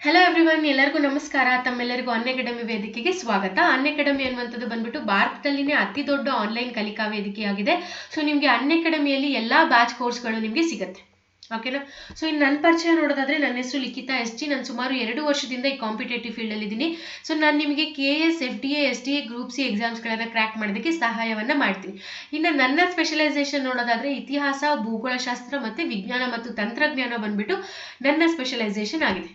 Hello everyone, ಎಲ್ಲರಿಗೂ ನಮಸ್ಕಾರ. ತಮ್ಮೆಲ್ಲರಿಗೂ ಅನ್ಅಕಾಡೆಮಿ ವೇದಿಕೆಗೆ ಸ್ವಾಗತ. ಅನ್ಅಕಾಡೆಮಿ ಅನ್ನುವಂಥದ್ದು ಬಂದ್ಬಿಟ್ಟು ಭಾರತದಲ್ಲಿನೇ ಅತಿ ದೊಡ್ಡ ಆನ್ಲೈನ್ ಕಲಿಕಾ ವೇದಿಕೆಯಾಗಿದೆ. ಸೊ ನಿಮಗೆ ಅನ್ಅಕಾಡೆಮಿಯಲ್ಲಿ ಎಲ್ಲ ಬ್ಯಾಚ್ ಕೋರ್ಸ್ಗಳು ನಿಮಗೆ ಸಿಗುತ್ತೆ. ಓಕೆನಾ? ಸೊ ಇನ್ನು ನನ್ನ ಪರಿಚಯ ನೋಡೋದಾದ್ರೆ, ನನ್ನ ಹೆಸರು ಲಿಖಿತಾ SG. ನಾನು ಸುಮಾರು 2 ವರ್ಷದಿಂದ ಈ ಕಾಂಪಿಟೇಟಿವ್ ಫೀಲ್ಡಲ್ಲಿ ಇದ್ದೀನಿ. ಸೊ ನಾನು ನಿಮಗೆ KS, FDA, SDA, group C ಎಕ್ಸಾಮ್ಸ್ಗಳನ್ನು ಕ್ರ್ಯಾಕ್ ಮಾಡೋದಕ್ಕೆ ಸಹಾಯವನ್ನು ಮಾಡ್ತೀನಿ. ಇನ್ನು ನನ್ನ ಸ್ಪೆಷಲೈಸೇಷನ್ ನೋಡೋದಾದ್ರೆ, ಇತಿಹಾಸ, ಭೂಗೋಳಶಾಸ್ತ್ರ ಮತ್ತು ವಿಜ್ಞಾನ ಮತ್ತು ತಂತ್ರಜ್ಞಾನ ಬಂದ್ಬಿಟ್ಟು ನನ್ನ ಸ್ಪೆಷಲೈಸೇಷನ್ ಆಗಿದೆ.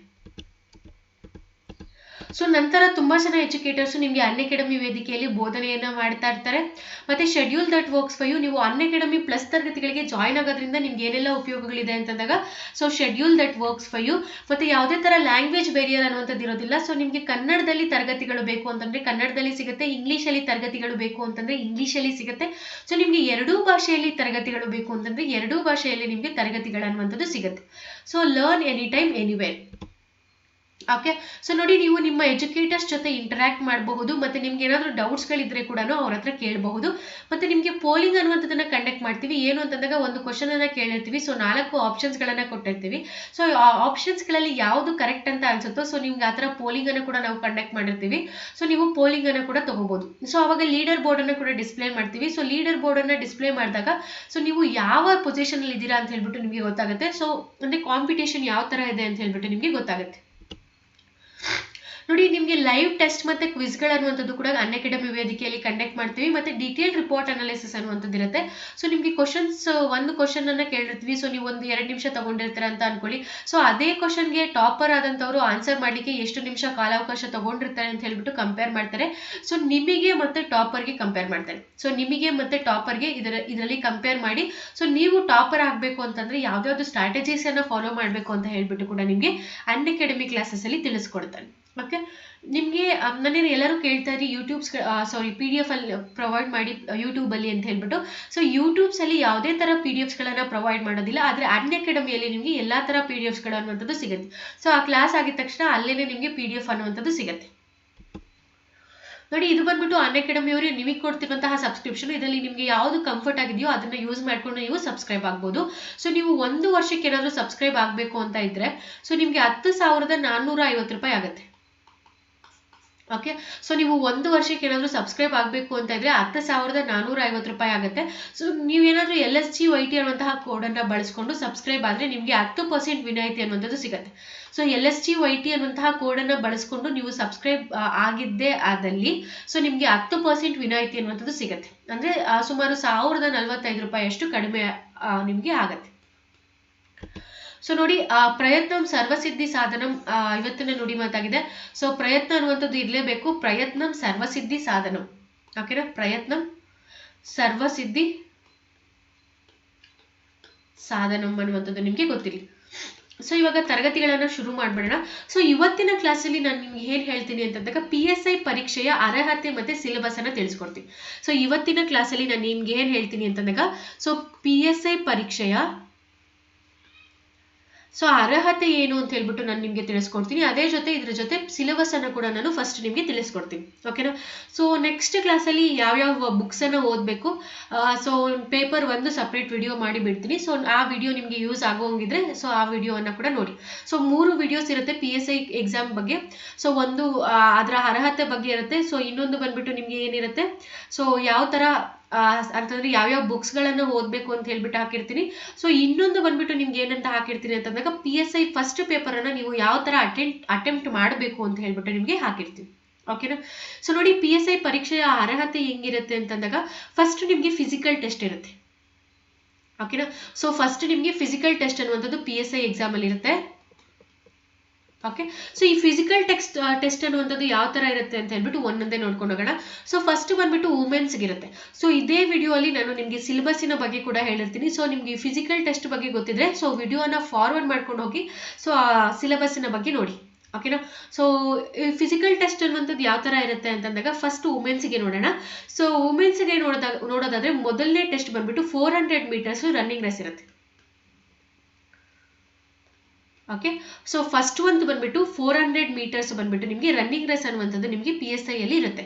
ಸೊ ನಂತರ ತುಂಬ ಜನ ಎಜುಕೇಟರ್ಸ್ ನಿಮಗೆ ಅನ್ಅಕಾಡೆಮಿ ವೇದಿಕೆಯಲ್ಲಿ ಬೋಧನೆಯನ್ನು ಮಾಡ್ತಾ ಇರ್ತಾರೆ. ಮತ್ತು schedule that works for you, ನೀವು ಅನ್ಅಕಾಡೆಮಿ ಪ್ಲಸ್ ತರಗತಿಗಳಿಗೆ ಜಾಯ್ನ್ ಆಗೋದ್ರಿಂದ ನಿಮ್ಗೆ ಏನೆಲ್ಲ ಉಪಯೋಗಗಳಿದೆ ಅಂತಂದಾಗ, so schedule that works for you. ಮತ್ತು ಯಾವುದೇ ಥರ ಲ್ಯಾಂಗ್ವೇಜ್ ಬೇರಿಯರ್ ಅನ್ನುವಂಥದ್ದು ಇರೋದಿಲ್ಲ. ಸೊ ನಿಮಗೆ ಕನ್ನಡದಲ್ಲಿ ತರಗತಿಗಳು ಬೇಕು ಅಂತಂದರೆ ಕನ್ನಡದಲ್ಲಿ ಸಿಗುತ್ತೆ, ಇಂಗ್ಲೀಷಲ್ಲಿ ತರಗತಿಗಳು ಬೇಕು ಅಂತಂದರೆ ಇಂಗ್ಲೀಷಲ್ಲಿ ಸಿಗುತ್ತೆ. ಸೊ ನಿಮಗೆ ಎರಡೂ ಭಾಷೆಯಲ್ಲಿ ತರಗತಿಗಳು ಬೇಕು ಅಂತಂದರೆ ಎರಡೂ ಭಾಷೆಯಲ್ಲಿ ನಿಮಗೆ ತರಗತಿಗಳು ಅನ್ನುವಂಥದ್ದು ಸಿಗುತ್ತೆ. So learn any time anywhere. Okay, so ನೋಡಿ, ನೀವು ನಿಮ್ಮ ಎಜುಕೇಟರ್ಸ್ ಜೊತೆ ಇಂಟರಾಕ್ಟ್ ಮಾಡಬಹುದು. ಮತ್ತು ನಿಮ್ಗೆ ಏನಾದರೂ ಡೌಟ್ಸ್ಗಳಿದ್ರೆ ಕೂಡ ಅವ್ರ ಹತ್ರ ಕೇಳಬಹುದು. ಮತ್ತು ನಿಮಗೆ ಪೋಲಿಂಗ್ ಅನ್ನುವಂಥದ್ದನ್ನು ಕಂಡಕ್ಟ್ ಮಾಡ್ತೀವಿ. ಏನು ಅಂತಂದಾಗ, ಒಂದು ಕ್ವಶನನ್ನು ಕೇಳಿರ್ತೀವಿ. ಸೊ 4 ಆಪ್ಷನ್ಸ್ಗಳನ್ನು ಕೊಟ್ಟಿರ್ತೀವಿ. ಸೊ ಆ ಆಪ್ಷನ್ಸ್ಗಳಲ್ಲಿ ಯಾವುದು ಕರೆಕ್ಟ್ ಅಂತ ಅನ್ಸುತ್ತೋ, ಸೊ ನಿಮ್ಗೆ ಆ ಥರ ಪೋಲಿಂಗನ್ನು ಕೂಡ ನಾವು ಕಂಡಕ್ಟ್ ಮಾಡಿರ್ತೀವಿ. ಸೊ ನೀವು ಪೋಲಿಂಗನ್ನು ಕೂಡ ತೊಗೋಬೋದು. ಸೊ ಅವಾಗ ಲೀಡರ್ ಬೋರ್ಡನ್ನು ಕೂಡ ಡಿಸ್ಪ್ಲೇ ಮಾಡ್ತೀವಿ. ಸೊ ಲೀಡರ್ ಬೋರ್ಡನ್ನು ಡಿಸ್ಪ್ಲೇ ಮಾಡಿದಾಗ, ಸೊ ನೀವು ಯಾವ ಪೊಸಿಷನಲ್ಲಿ ಇದ್ದೀರಾ ಅಂತ ಹೇಳ್ಬಿಟ್ಟು ನಿಮಗೆ ಗೊತ್ತಾಗುತ್ತೆ. ಸೊ ಅಂದರೆ ಕಾಂಪಿಟೇಷನ್ ಯಾವ ಥರ ಇದೆ ಅಂತ ಹೇಳ್ಬಿಟ್ಟು ನಿಮಗೆ ಗೊತ್ತಾಗುತ್ತೆ. ನೋಡಿ, ನಿಮಗೆ ಲೈವ್ ಟೆಸ್ಟ್ ಮತ್ತು ಕ್ವಿಸ್ಗಳು ಅನ್ನುವಂಥದ್ದು ಕೂಡ ಅನ್ಅಕಾಡೆಮಿ ವೇದಿಕೆಯಲ್ಲಿ ಕಂಡಕ್ಟ್ ಮಾಡ್ತೀವಿ. ಮತ್ತು ಡೀಟೇಲ್ ರಿಪೋರ್ಟ್ ಅನಾಲಿಸಿಸ್ ಅನ್ನುವಂಥದ್ದು ಇರುತ್ತೆ. ಸೊ ನಿಮಗೆ ಒಂದು ಕ್ವಶನನ್ನು ಕೇಳಿರ್ತೀವಿ. ಸೊ ನೀವು ಒಂದು 2 ನಿಮಿಷ ತೊಗೊಂಡಿರ್ತೀರ ಅಂತ ಅನ್ಕೊಳ್ಳಿ. ಸೊ ಅದೇ ಕ್ವಶನ್ಗೆ ಟಾಪರ್ ಆದಂಥವ್ರು ಆನ್ಸರ್ ಮಾಡಲಿಕ್ಕೆ ಎಷ್ಟು ನಿಮಿಷ ಕಾಲಾವಕಾಶ ತೊಗೊಂಡಿರ್ತಾರೆ ಅಂತ ಹೇಳ್ಬಿಟ್ಟು ಕಂಪೇರ್ ಮಾಡ್ತಾರೆ. ಸೊ ನಿಮಗೆ ಮತ್ತು ಟಾಪರ್ಗೆ ಕಂಪೇರ್ ಮಾಡ್ತಾರೆ. ಸೊ ನಿಮಗೆ ಮತ್ತು ಟಾಪರ್ಗೆ ಇದರಲ್ಲಿ ಕಂಪೇರ್ ಮಾಡಿ, ಸೊ ನೀವು ಟಾಪರ್ ಆಗಬೇಕು ಅಂತಂದರೆ ಯಾವ್ದಾವ್ದು ಸ್ಟ್ರಾಟಜೀಸನ್ನು ಫಾಲೋ ಮಾಡಬೇಕು ಅಂತ ಹೇಳ್ಬಿಟ್ಟು ಕೂಡ ನಿಮಗೆ ಅನ್ಅಕಾಡೆಮಿ ಕ್ಲಾಸಸ್ಸಲ್ಲಿ ತಿಳಿಸ್ಕೊಡ್ತಾರೆ. ಓಕೆ, ನಿಮಗೆ ನನ್ನೇನು ಎಲ್ಲರೂ ಕೇಳ್ತಾ ಇರಿ, PDF ಅಲ್ಲಿ ಪ್ರೊವೈಡ್ ಮಾಡಿ ಯೂಟ್ಯೂಬಲ್ಲಿ ಅಂತ ಹೇಳ್ಬಿಟ್ಟು. ಸೊ ಯೂಟ್ಯೂಬ್ಸಲ್ಲಿ ಯಾವುದೇ ಥರ PDFಸ್ಗಳನ್ನು ಪ್ರೊವೈಡ್ ಮಾಡೋದಿಲ್ಲ. ಆದರೆ ಅನ್ಅಕಾಡೆಮಿಯಲ್ಲಿ ನಿಮಗೆ ಎಲ್ಲ ಥರ PDFಸ್ಗಳು ಅನ್ನುವಂಥದ್ದು ಸಿಗುತ್ತೆ. ಸೊ ಆ ಕ್ಲಾಸ್ ಆಗಿದ ತಕ್ಷಣ ಅಲ್ಲೇ ನಿಮಗೆ PDF ಅನ್ನುವಂಥದ್ದು ಸಿಗುತ್ತೆ. ನೋಡಿ, ಇದು ಬಂದ್ಬಿಟ್ಟು ಅನ್ಅಕಾಡೆಮಿಯವರು ನಿಮಗೆ ಕೊಡ್ತಿರುವಂತಹ ಸಬ್ಸ್ಕ್ರಿಪ್ಷನ್. ಇದರಲ್ಲಿ ನಿಮಗೆ ಯಾವುದು ಕಂಫರ್ಟ್ ಆಗಿದೆಯೋ ಅದನ್ನು ಯೂಸ್ ಮಾಡಿಕೊಂಡು ನೀವು ಸಬ್ಸ್ಕ್ರೈಬ್ ಆಗ್ಬೋದು. ಸೊ ನೀವು 1 ವರ್ಷಕ್ಕೆ ಏನಾದರೂ ಸಬ್ಸ್ಕ್ರೈಬ್ ಆಗಬೇಕು ಅಂತ ಇದ್ದರೆ, ಸೊ ನಿಮಗೆ 10,450 ರೂಪಾಯಿ ಆಗುತ್ತೆ. ಓಕೆ, ಸೊ ನೀವು 1 ವರ್ಷಕ್ಕೆ ಏನಾದರೂ ಸಬ್ಸ್ಕ್ರೈಬ್ ಆಗಬೇಕು ಅಂತ ಇದ್ದರೆ 10,450 ರೂಪಾಯಿ ಆಗುತ್ತೆ. ಸೊ ನೀವೇನಾದರೂ LSGYT ಅನ್ನುವಂತಹ ಕೋಡನ್ನು ಬಳಸ್ಕೊಂಡು ಸಬ್ಸ್ಕ್ರೈಬ್ ಆದರೆ ನಿಮಗೆ 10% ವಿನಾಯಿತಿ ಅನ್ನುವಂಥದ್ದು ಸಿಗುತ್ತೆ. ಸೊ LSGYT ಅನ್ನುವಂತಹ ಕೋಡನ್ನು ಬಳಸ್ಕೊಂಡು ನೀವು ಸಬ್ಸ್ಕ್ರೈಬ್ ಆಗಿದ್ದೇ ಆದಲ್ಲಿ, ಸೊ ನಿಮಗೆ 10% ವಿನಾಯಿತಿ ಅನ್ನುವಂಥದ್ದು ಸಿಗುತ್ತೆ. ಅಂದರೆ ಸುಮಾರು 1,045 ರೂಪಾಯಿಯಷ್ಟು ಕಡಿಮೆ ನಿಮಗೆ ಆಗುತ್ತೆ. ಸೊ ನೋಡಿ, ಪ್ರಯತ್ನಂ ಸರ್ವಸಿದ್ಧಿ ಸಾಧನಂ ಇವತ್ತಿನ ನುಡಿ ಮಾತಾಗಿದೆ. ಸೊ ಪ್ರಯತ್ನ ಅನ್ನುವಂಥದ್ದು ಇರಲೇಬೇಕು. ಪ್ರಯತ್ನಂ ಸರ್ವಸಿದ್ಧಿ ಸಾಧನಂ. ಓಕೆನಾ? ಪ್ರಯತ್ನಂ ಸರ್ವಸಿದ್ಧಿ ಸಾಧನಂ ಅನ್ನುವಂಥದ್ದು ನಿಮಗೆ ಗೊತ್ತಿರಲಿ. ಸೊ ಇವಾಗ ತರಗತಿಗಳನ್ನು ಶುರು ಮಾಡಿಬಿಡೋಣ. ಸೊ ಇವತ್ತಿನ ಕ್ಲಾಸಲ್ಲಿ ನಾನು ನಿಮ್ಗೆ ಏನು ಹೇಳ್ತೀನಿ ಅಂತಂದಾಗ, PSI ಪರೀಕ್ಷೆಯ ಅರ್ಹತೆ ಮತ್ತು ಸಿಲೆಬಸನ್ನು ತಿಳಿಸ್ಕೊಡ್ತೀನಿ. ಸೊ ಇವತ್ತಿನ ಕ್ಲಾಸಲ್ಲಿ ನಾನು ನಿಮ್ಗೆ ಏನು ಹೇಳ್ತೀನಿ ಅಂತಂದಾಗ, ಸೊ PSI ಪರೀಕ್ಷೆಯ ಸೊ ಅರ್ಹತೆ ಏನು ಅಂತ ಹೇಳ್ಬಿಟ್ಟು ನಾನು ನಿಮಗೆ ತಿಳಿಸ್ಕೊಡ್ತೀನಿ. ಅದೇ ಜೊತೆ ಇದ್ರ ಜೊತೆ ಸಿಲೆಬಸ್ ಅನ್ನು ಕೂಡ ನಾನು ಫಸ್ಟ್ ನಿಮಗೆ ತಿಳಿಸ್ಕೊಡ್ತೀನಿ. ಓಕೆನಾ? ಸೊ ನೆಕ್ಸ್ಟ್ ಕ್ಲಾಸಲ್ಲಿ ಯಾವ್ಯಾವ ಬುಕ್ಸನ್ನು ಓದಬೇಕು, ಸೊ ಪೇಪರ್ 1 ಸಪ್ರೇಟ್ ವಿಡಿಯೋ ಮಾಡಿ ಬಿಡ್ತೀನಿ. ಸೊ ಆ ವಿಡಿಯೋ ನಿಮಗೆ ಯೂಸ್ ಆಗೋಂಗಿದ್ರೆ ಸೊ ಆ ವಿಡಿಯೋವನ್ನು ಕೂಡ ನೋಡಿ. ಸೊ 3 ವಿಡಿಯೋಸ್ ಇರುತ್ತೆ PSI ಎಕ್ಸಾಮ್ ಬಗ್ಗೆ. ಸೊ ಒಂದು ಅದರ ಅರ್ಹತೆ ಬಗ್ಗೆ ಇರುತ್ತೆ. ಸೊ ಇನ್ನೊಂದು ಬಂದ್ಬಿಟ್ಟು ನಿಮಗೆ ಏನಿರುತ್ತೆ, ಸೊ ಯಾವ ಥರ ಅಂತಂದರೆ ಯಾವ್ಯಾವ ಬುಕ್ಸ್ಗಳನ್ನು ಓದಬೇಕು ಅಂತ ಹೇಳ್ಬಿಟ್ಟು ಹಾಕಿರ್ತೀನಿ. ಸೊ ಇನ್ನೊಂದು ಬಂದ್ಬಿಟ್ಟು ನಿಮ್ಗೆ ಏನಂತ ಹಾಕಿರ್ತೀನಿ ಅಂತಂದಾಗ, PSI ಫಸ್ಟ್ ಪೇಪರನ್ನು ನೀವು ಯಾವ ಥರ ಅಟೆಂಪ್ಟ್ ಮಾಡಬೇಕು ಅಂತ ಹೇಳ್ಬಿಟ್ಟು ನಿಮಗೆ ಹಾಕಿರ್ತೀನಿ. ಓಕೆನಾ? ಸೊ ನೋಡಿ, PSI ಪರೀಕ್ಷೆಯ ಅರ್ಹತೆ ಹೆಂಗಿರುತ್ತೆ ಅಂತಂದಾಗ, ಫಸ್ಟ್ ನಿಮಗೆ ಫಿಸಿಕಲ್ ಟೆಸ್ಟ್ ಇರುತ್ತೆ. ಓಕೆನಾ? ಸೊ ಫಸ್ಟ್ ನಿಮಗೆ ಫಿಸಿಕಲ್ ಟೆಸ್ಟ್ ಅನ್ನುವಂಥದ್ದು PSI ಎಕ್ಸಾಮಲ್ಲಿ ಇರುತ್ತೆ. ಓಕೆ, ಸೊ ಈ ಫಿಸಿಕಲ್ ಟೆಸ್ಟ್ ಅನ್ನುವಂಥದ್ದು ಯಾವ ಥರ ಇರುತ್ತೆ ಅಂತ ಹೇಳ್ಬಿಟ್ಟು ಒಂದೊಂದೇ ನೋಡ್ಕೊಂಡು ಹೋಗೋಣ. ಸೊ ಫಸ್ಟ್ ಬಂದ್ಬಿಟ್ಟು ವುಮೆನ್ಸ್ಗೆ ಇರುತ್ತೆ. ಸೊ ಇದೇ ವಿಡಿಯೋಲಿ ನಾನು ನಿಮಗೆ ಸಿಲೆಬಸ್ಸಿನ ಬಗ್ಗೆ ಕೂಡ ಹೇಳಿರ್ತೀನಿ. ಸೊ ನಿಮಗೆ ಫಿಸಿಕಲ್ ಟೆಸ್ಟ್ ಬಗ್ಗೆ ಗೊತ್ತಿದ್ರೆ ಸೊ ವಿಡಿಯೋನ ಫಾರ್ವರ್ಡ್ ಮಾಡ್ಕೊಂಡು ಹೋಗಿ ಸೊ ಆ ಸಿಲೆಬಸ್ಸಿನ ಬಗ್ಗೆ ನೋಡಿ. ಓಕೆನಾ? ಸೊ ಫಿಸಿಕಲ್ ಟೆಸ್ಟ್ ಅನ್ನುವಂಥದ್ದು ಯಾವ ಥರ ಇರುತ್ತೆ ಅಂತಂದಾಗ, ಫಸ್ಟ್ ವುಮೆನ್ಸ್ಗೆ ನೋಡೋಣ. ಸೊ ವುಮೆನ್ಸ್ಗೆ ನೋಡೋದಾದ್ರೆ ಮೊದಲನೇ ಟೆಸ್ಟ್ ಬಂದ್ಬಿಟ್ಟು 400 ಮೀಟರ್ಸ್ ರನ್ನಿಂಗ್ ರೇಸ್ ಇರುತ್ತೆ. ಓಕೆ, ಸೊ ಫಸ್ಟ್ ಒಂದು ಬಂದ್ಬಿಟ್ಟು 400 ಮೀಟರ್ಸ್ ಬಂದ್ಬಿಟ್ಟು ನಿಮಗೆ ರನ್ನಿಂಗ್ ರೇಸ್ ಅನ್ನುವಂಥದ್ದು ನಿಮಗೆ PSI ಅಲ್ಲಿ ಇರುತ್ತೆ.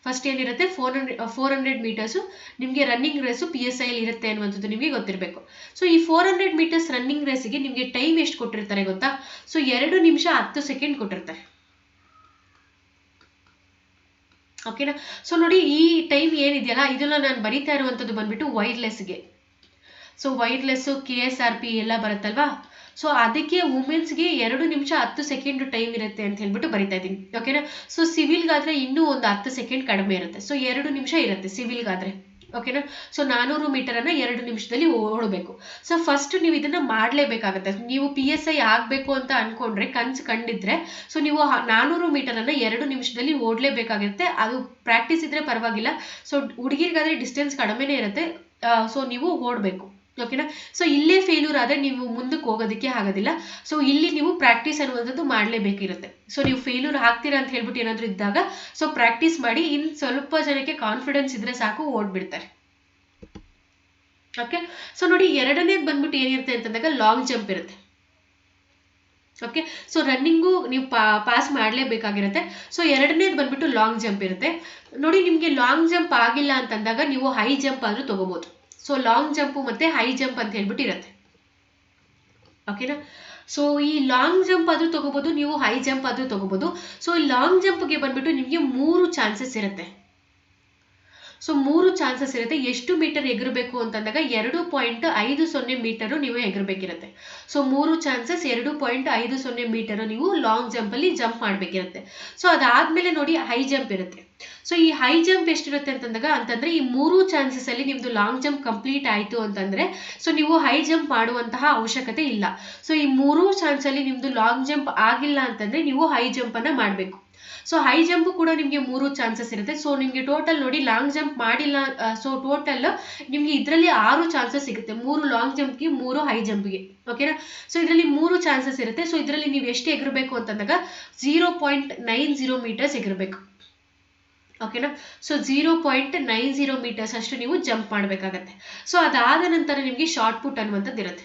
ಫಸ್ಟ್ ಏನಿರುತ್ತೆ 400 ಮೀಟರ್ಸು ನಿಮಗೆ ರನ್ನಿಂಗ್ ರೇಸು PSI ಇರುತ್ತೆ ಅನ್ನುವಂಥದ್ದು ನಿಮಗೆ ಗೊತ್ತಿರಬೇಕು. ಸೊ ಈ 400 ಮೀಟರ್ಸ್ ರನ್ನಿಂಗ್ ರೇಸಿಗೆ ನಿಮಗೆ ಟೈಮ್ ಎಷ್ಟು ಕೊಟ್ಟಿರ್ತಾರೆ ಗೊತ್ತಾ? ಸೊ 2 ನಿಮಿಷ 10 ಸೆಕೆಂಡ್ ಕೊಟ್ಟಿರ್ತಾರೆ. ಓಕೆನಾ? ಸೊ ನೋಡಿ, ಈ ಟೈಮ್ ಏನಿದೆಯಲ್ಲ ಇದೆಲ್ಲ ನಾನು ಬರೀತಾ ಇರುವಂಥದ್ದು ಬಂದ್ಬಿಟ್ಟು ವೈರ್ಲೆಸ್ಗೆ. ಸೊ ವೈರ್ಲೆಸ್ಸು KSRP ಎಲ್ಲ ಬರುತ್ತಲ್ವಾ, ಸೊ ಅದಕ್ಕೆ ವುಮೆನ್ಸ್ಗೆ 2 ನಿಮಿಷ 10 ಸೆಕೆಂಡ್ ಟೈಮ್ ಇರುತ್ತೆ ಅಂತ ಹೇಳ್ಬಿಟ್ಟು ಬರಿತಾ ಇದ್ದೀನಿ. ಓಕೆನಾ? ಸೊ ಸಿವಿಲ್ಗಾದ್ರೆ ಇನ್ನೂ ಒಂದು 10 ಸೆಕೆಂಡ್ ಕಡಿಮೆ ಇರುತ್ತೆ. ಸೊ 2 ನಿಮಿಷ ಇರುತ್ತೆ ಸಿವಿಲ್ಗಾದ್ರೆ. ಓಕೆನಾ? ಸೊ 400 ಮೀಟರನ್ನು 2 ನಿಮಿಷದಲ್ಲಿ ಓಡಬೇಕು. ಸೊ ಫಸ್ಟ್ ನೀವು ಇದನ್ನ ಮಾಡಲೇಬೇಕಾಗತ್ತೆ. ನೀವು PSI ಆಗಬೇಕು ಅಂತ ಅನ್ಕೊಂಡ್ರೆ, ಕನ್ಸು ಕಂಡಿದ್ರೆ, ಸೊ ನೀವು 400 ಮೀಟರನ್ನು 2 ನಿಮಿಷದಲ್ಲಿ ಓಡಲೇಬೇಕಾಗಿರುತ್ತೆ. ಅದು ಪ್ರಾಕ್ಟೀಸ್ ಇದ್ರೆ ಪರವಾಗಿಲ್ಲ. ಸೊ ಹುಡುಗಿರಿಗಾದ್ರೆ ಡಿಸ್ಟೆನ್ಸ್ ಕಡಿಮೆನೇ ಇರುತ್ತೆ. ಸೊ ನೀವು ಓಡಬೇಕು. ಓಕೆನಾ? ಸೊ ಇಲ್ಲೇ ಫೇಲ್ಯೂರ್ ಆದರೆ ನೀವು ಮುಂದಕ್ಕೆ ಹೋಗೋದಕ್ಕೆ ಆಗೋದಿಲ್ಲ. ಸೊ ಇಲ್ಲಿ ನೀವು ಪ್ರಾಕ್ಟೀಸ್ ಅನ್ನುವಂಥದ್ದು ಮಾಡಲೇಬೇಕಿರುತ್ತೆ. ಸೊ ನೀವು ಫೇಲ್ಯೂರ್ ಆಗ್ತೀರಾ ಅಂತ ಹೇಳ್ಬಿಟ್ಟು ಏನಾದರೂ ಇದ್ದಾಗ ಸೊ ಪ್ರಾಕ್ಟೀಸ್ ಮಾಡಿ. ಇನ್ನು ಸ್ವಲ್ಪ ಜನಕ್ಕೆ ಕಾನ್ಫಿಡೆನ್ಸ್ ಇದ್ರೆ ಸಾಕು, ಓಡ್ಬಿಡ್ತಾರೆ. ಓಕೆ? ಸೊ ನೋಡಿ, ಎರಡನೇದು ಬಂದ್ಬಿಟ್ಟು ಏನಿರುತ್ತೆ ಅಂತಂದಾಗ ಲಾಂಗ್ ಜಂಪ್ ಇರುತ್ತೆ. ಓಕೆ? ಸೊ ರನ್ನಿಂಗು ನೀವು ಪಾಸ್ ಮಾಡಲೇಬೇಕಾಗಿರುತ್ತೆ. ಸೊ ಎರಡನೇದು ಬಂದ್ಬಿಟ್ಟು ಲಾಂಗ್ ಜಂಪ್ ಇರುತ್ತೆ. ನೋಡಿ, ನಿಮಗೆ ಲಾಂಗ್ ಜಂಪ್ ಆಗಿಲ್ಲ ಅಂತಂದಾಗ ನೀವು ಹೈ ಜಂಪ್ ಆದರೂ ತಗೋಬೋದು. ಸೊ ಲಾಂಗ್ ಜಂಪು ಮತ್ತು ಹೈ ಜಂಪ್ ಅಂತ ಹೇಳ್ಬಿಟ್ಟು ಇರುತ್ತೆ. ಓಕೆನಾ? ಸೊ ಈ ಲಾಂಗ್ ಜಂಪ್ ಆದರೂ ತಗೋಬೋದು, ನೀವು ಹೈ ಜಂಪ್ ಆದರೂ ತಗೋಬೋದು. ಸೊ ಲಾಂಗ್ ಜಂಪ್ಗೆ ಬಂದ್ಬಿಟ್ಟು ನಿಮಗೆ 3 ಚಾನ್ಸಸ್ ಇರುತ್ತೆ. ಸೊ 3 ಚಾನ್ಸಸ್ ಇರುತ್ತೆ. ಎಷ್ಟು ಮೀಟರ್ ಎಗರಬೇಕು ಅಂತಂದಾಗ 2.50 ಮೀಟರು ನೀವು ಎಗರಬೇಕಿರುತ್ತೆ. ಸೊ 3 ಚಾನ್ಸಸ್ 2.50 ಮೀಟರು ನೀವು ಲಾಂಗ್ ಜಂಪಲ್ಲಿ ಜಂಪ್ ಮಾಡಬೇಕಿರುತ್ತೆ. ಸೊ ಅದಾದಮೇಲೆ ನೋಡಿ ಹೈ ಜಂಪ್ ಇರುತ್ತೆ. ಸೊ ಈ ಹೈ ಜಂಪ್ ಎಷ್ಟಿರುತ್ತೆ ಅಂತಂದ್ರೆ ಈ 3 ಚಾನ್ಸಸ್ ಅಲ್ಲಿ ನಿಮ್ದು ಲಾಂಗ್ ಜಂಪ್ ಕಂಪ್ಲೀಟ್ ಆಯಿತು ಅಂತಂದ್ರೆ ಸೊ ನೀವು ಹೈ ಜಂಪ್ ಮಾಡುವಂತಹ ಅವಶ್ಯಕತೆ ಇಲ್ಲ. ಸೊ ಈ 3 ಚಾನ್ಸ್ ಅಲ್ಲಿ ನಿಮ್ದು ಲಾಂಗ್ ಜಂಪ್ ಆಗಿಲ್ಲ ಅಂತಂದ್ರೆ ನೀವು ಹೈ ಜಂಪ್ ಅನ್ನ ಮಾಡಬೇಕು. ಸೊ ಹೈ ಜಂಪ್ ಕೂಡ ನಿಮಗೆ 3 ಚಾನ್ಸಸ್ ಇರುತ್ತೆ. ಸೊ ನಿಮಗೆ ಟೋಟಲ್ ನೋಡಿ, ಲಾಂಗ್ ಜಂಪ್ ಮಾಡಿಲ್ಲ, ಸೊ ಟೋಟಲ್ ನಿಮಗೆ ಇದರಲ್ಲಿ 6 ಚಾನ್ಸಸ್ ಸಿಗುತ್ತೆ. 3 ಲಾಂಗ್ ಜಂಪ್ಗೆ, 3 ಹೈ ಜಂಪ್ಗೆ. ಓಕೆನಾ? ಸೊ ಇದರಲ್ಲಿ 3 ಚಾನ್ಸಸ್ ಇರುತ್ತೆ. ಸೊ ಇದರಲ್ಲಿ ನೀವು ಎಷ್ಟು ಎಗರಬೇಕು ಅಂತಂದಾಗ 0.90 ಮೀಟರ್ಸ್ ಎಗರಬೇಕು. ಓಕೆನಾ? ಸೊ 0.90 ಮೀಟರ್ಸ್ ಅಷ್ಟು ನೀವು ಜಂಪ್ ಮಾಡಬೇಕಾಗತ್ತೆ. ಸೊ ಅದಾದ ನಂತರ ನಿಮಗೆ ಶಾರ್ಟ್ ಪುಟ್ ಅನ್ನುವಂಥದ್ದು ಇರುತ್ತೆ.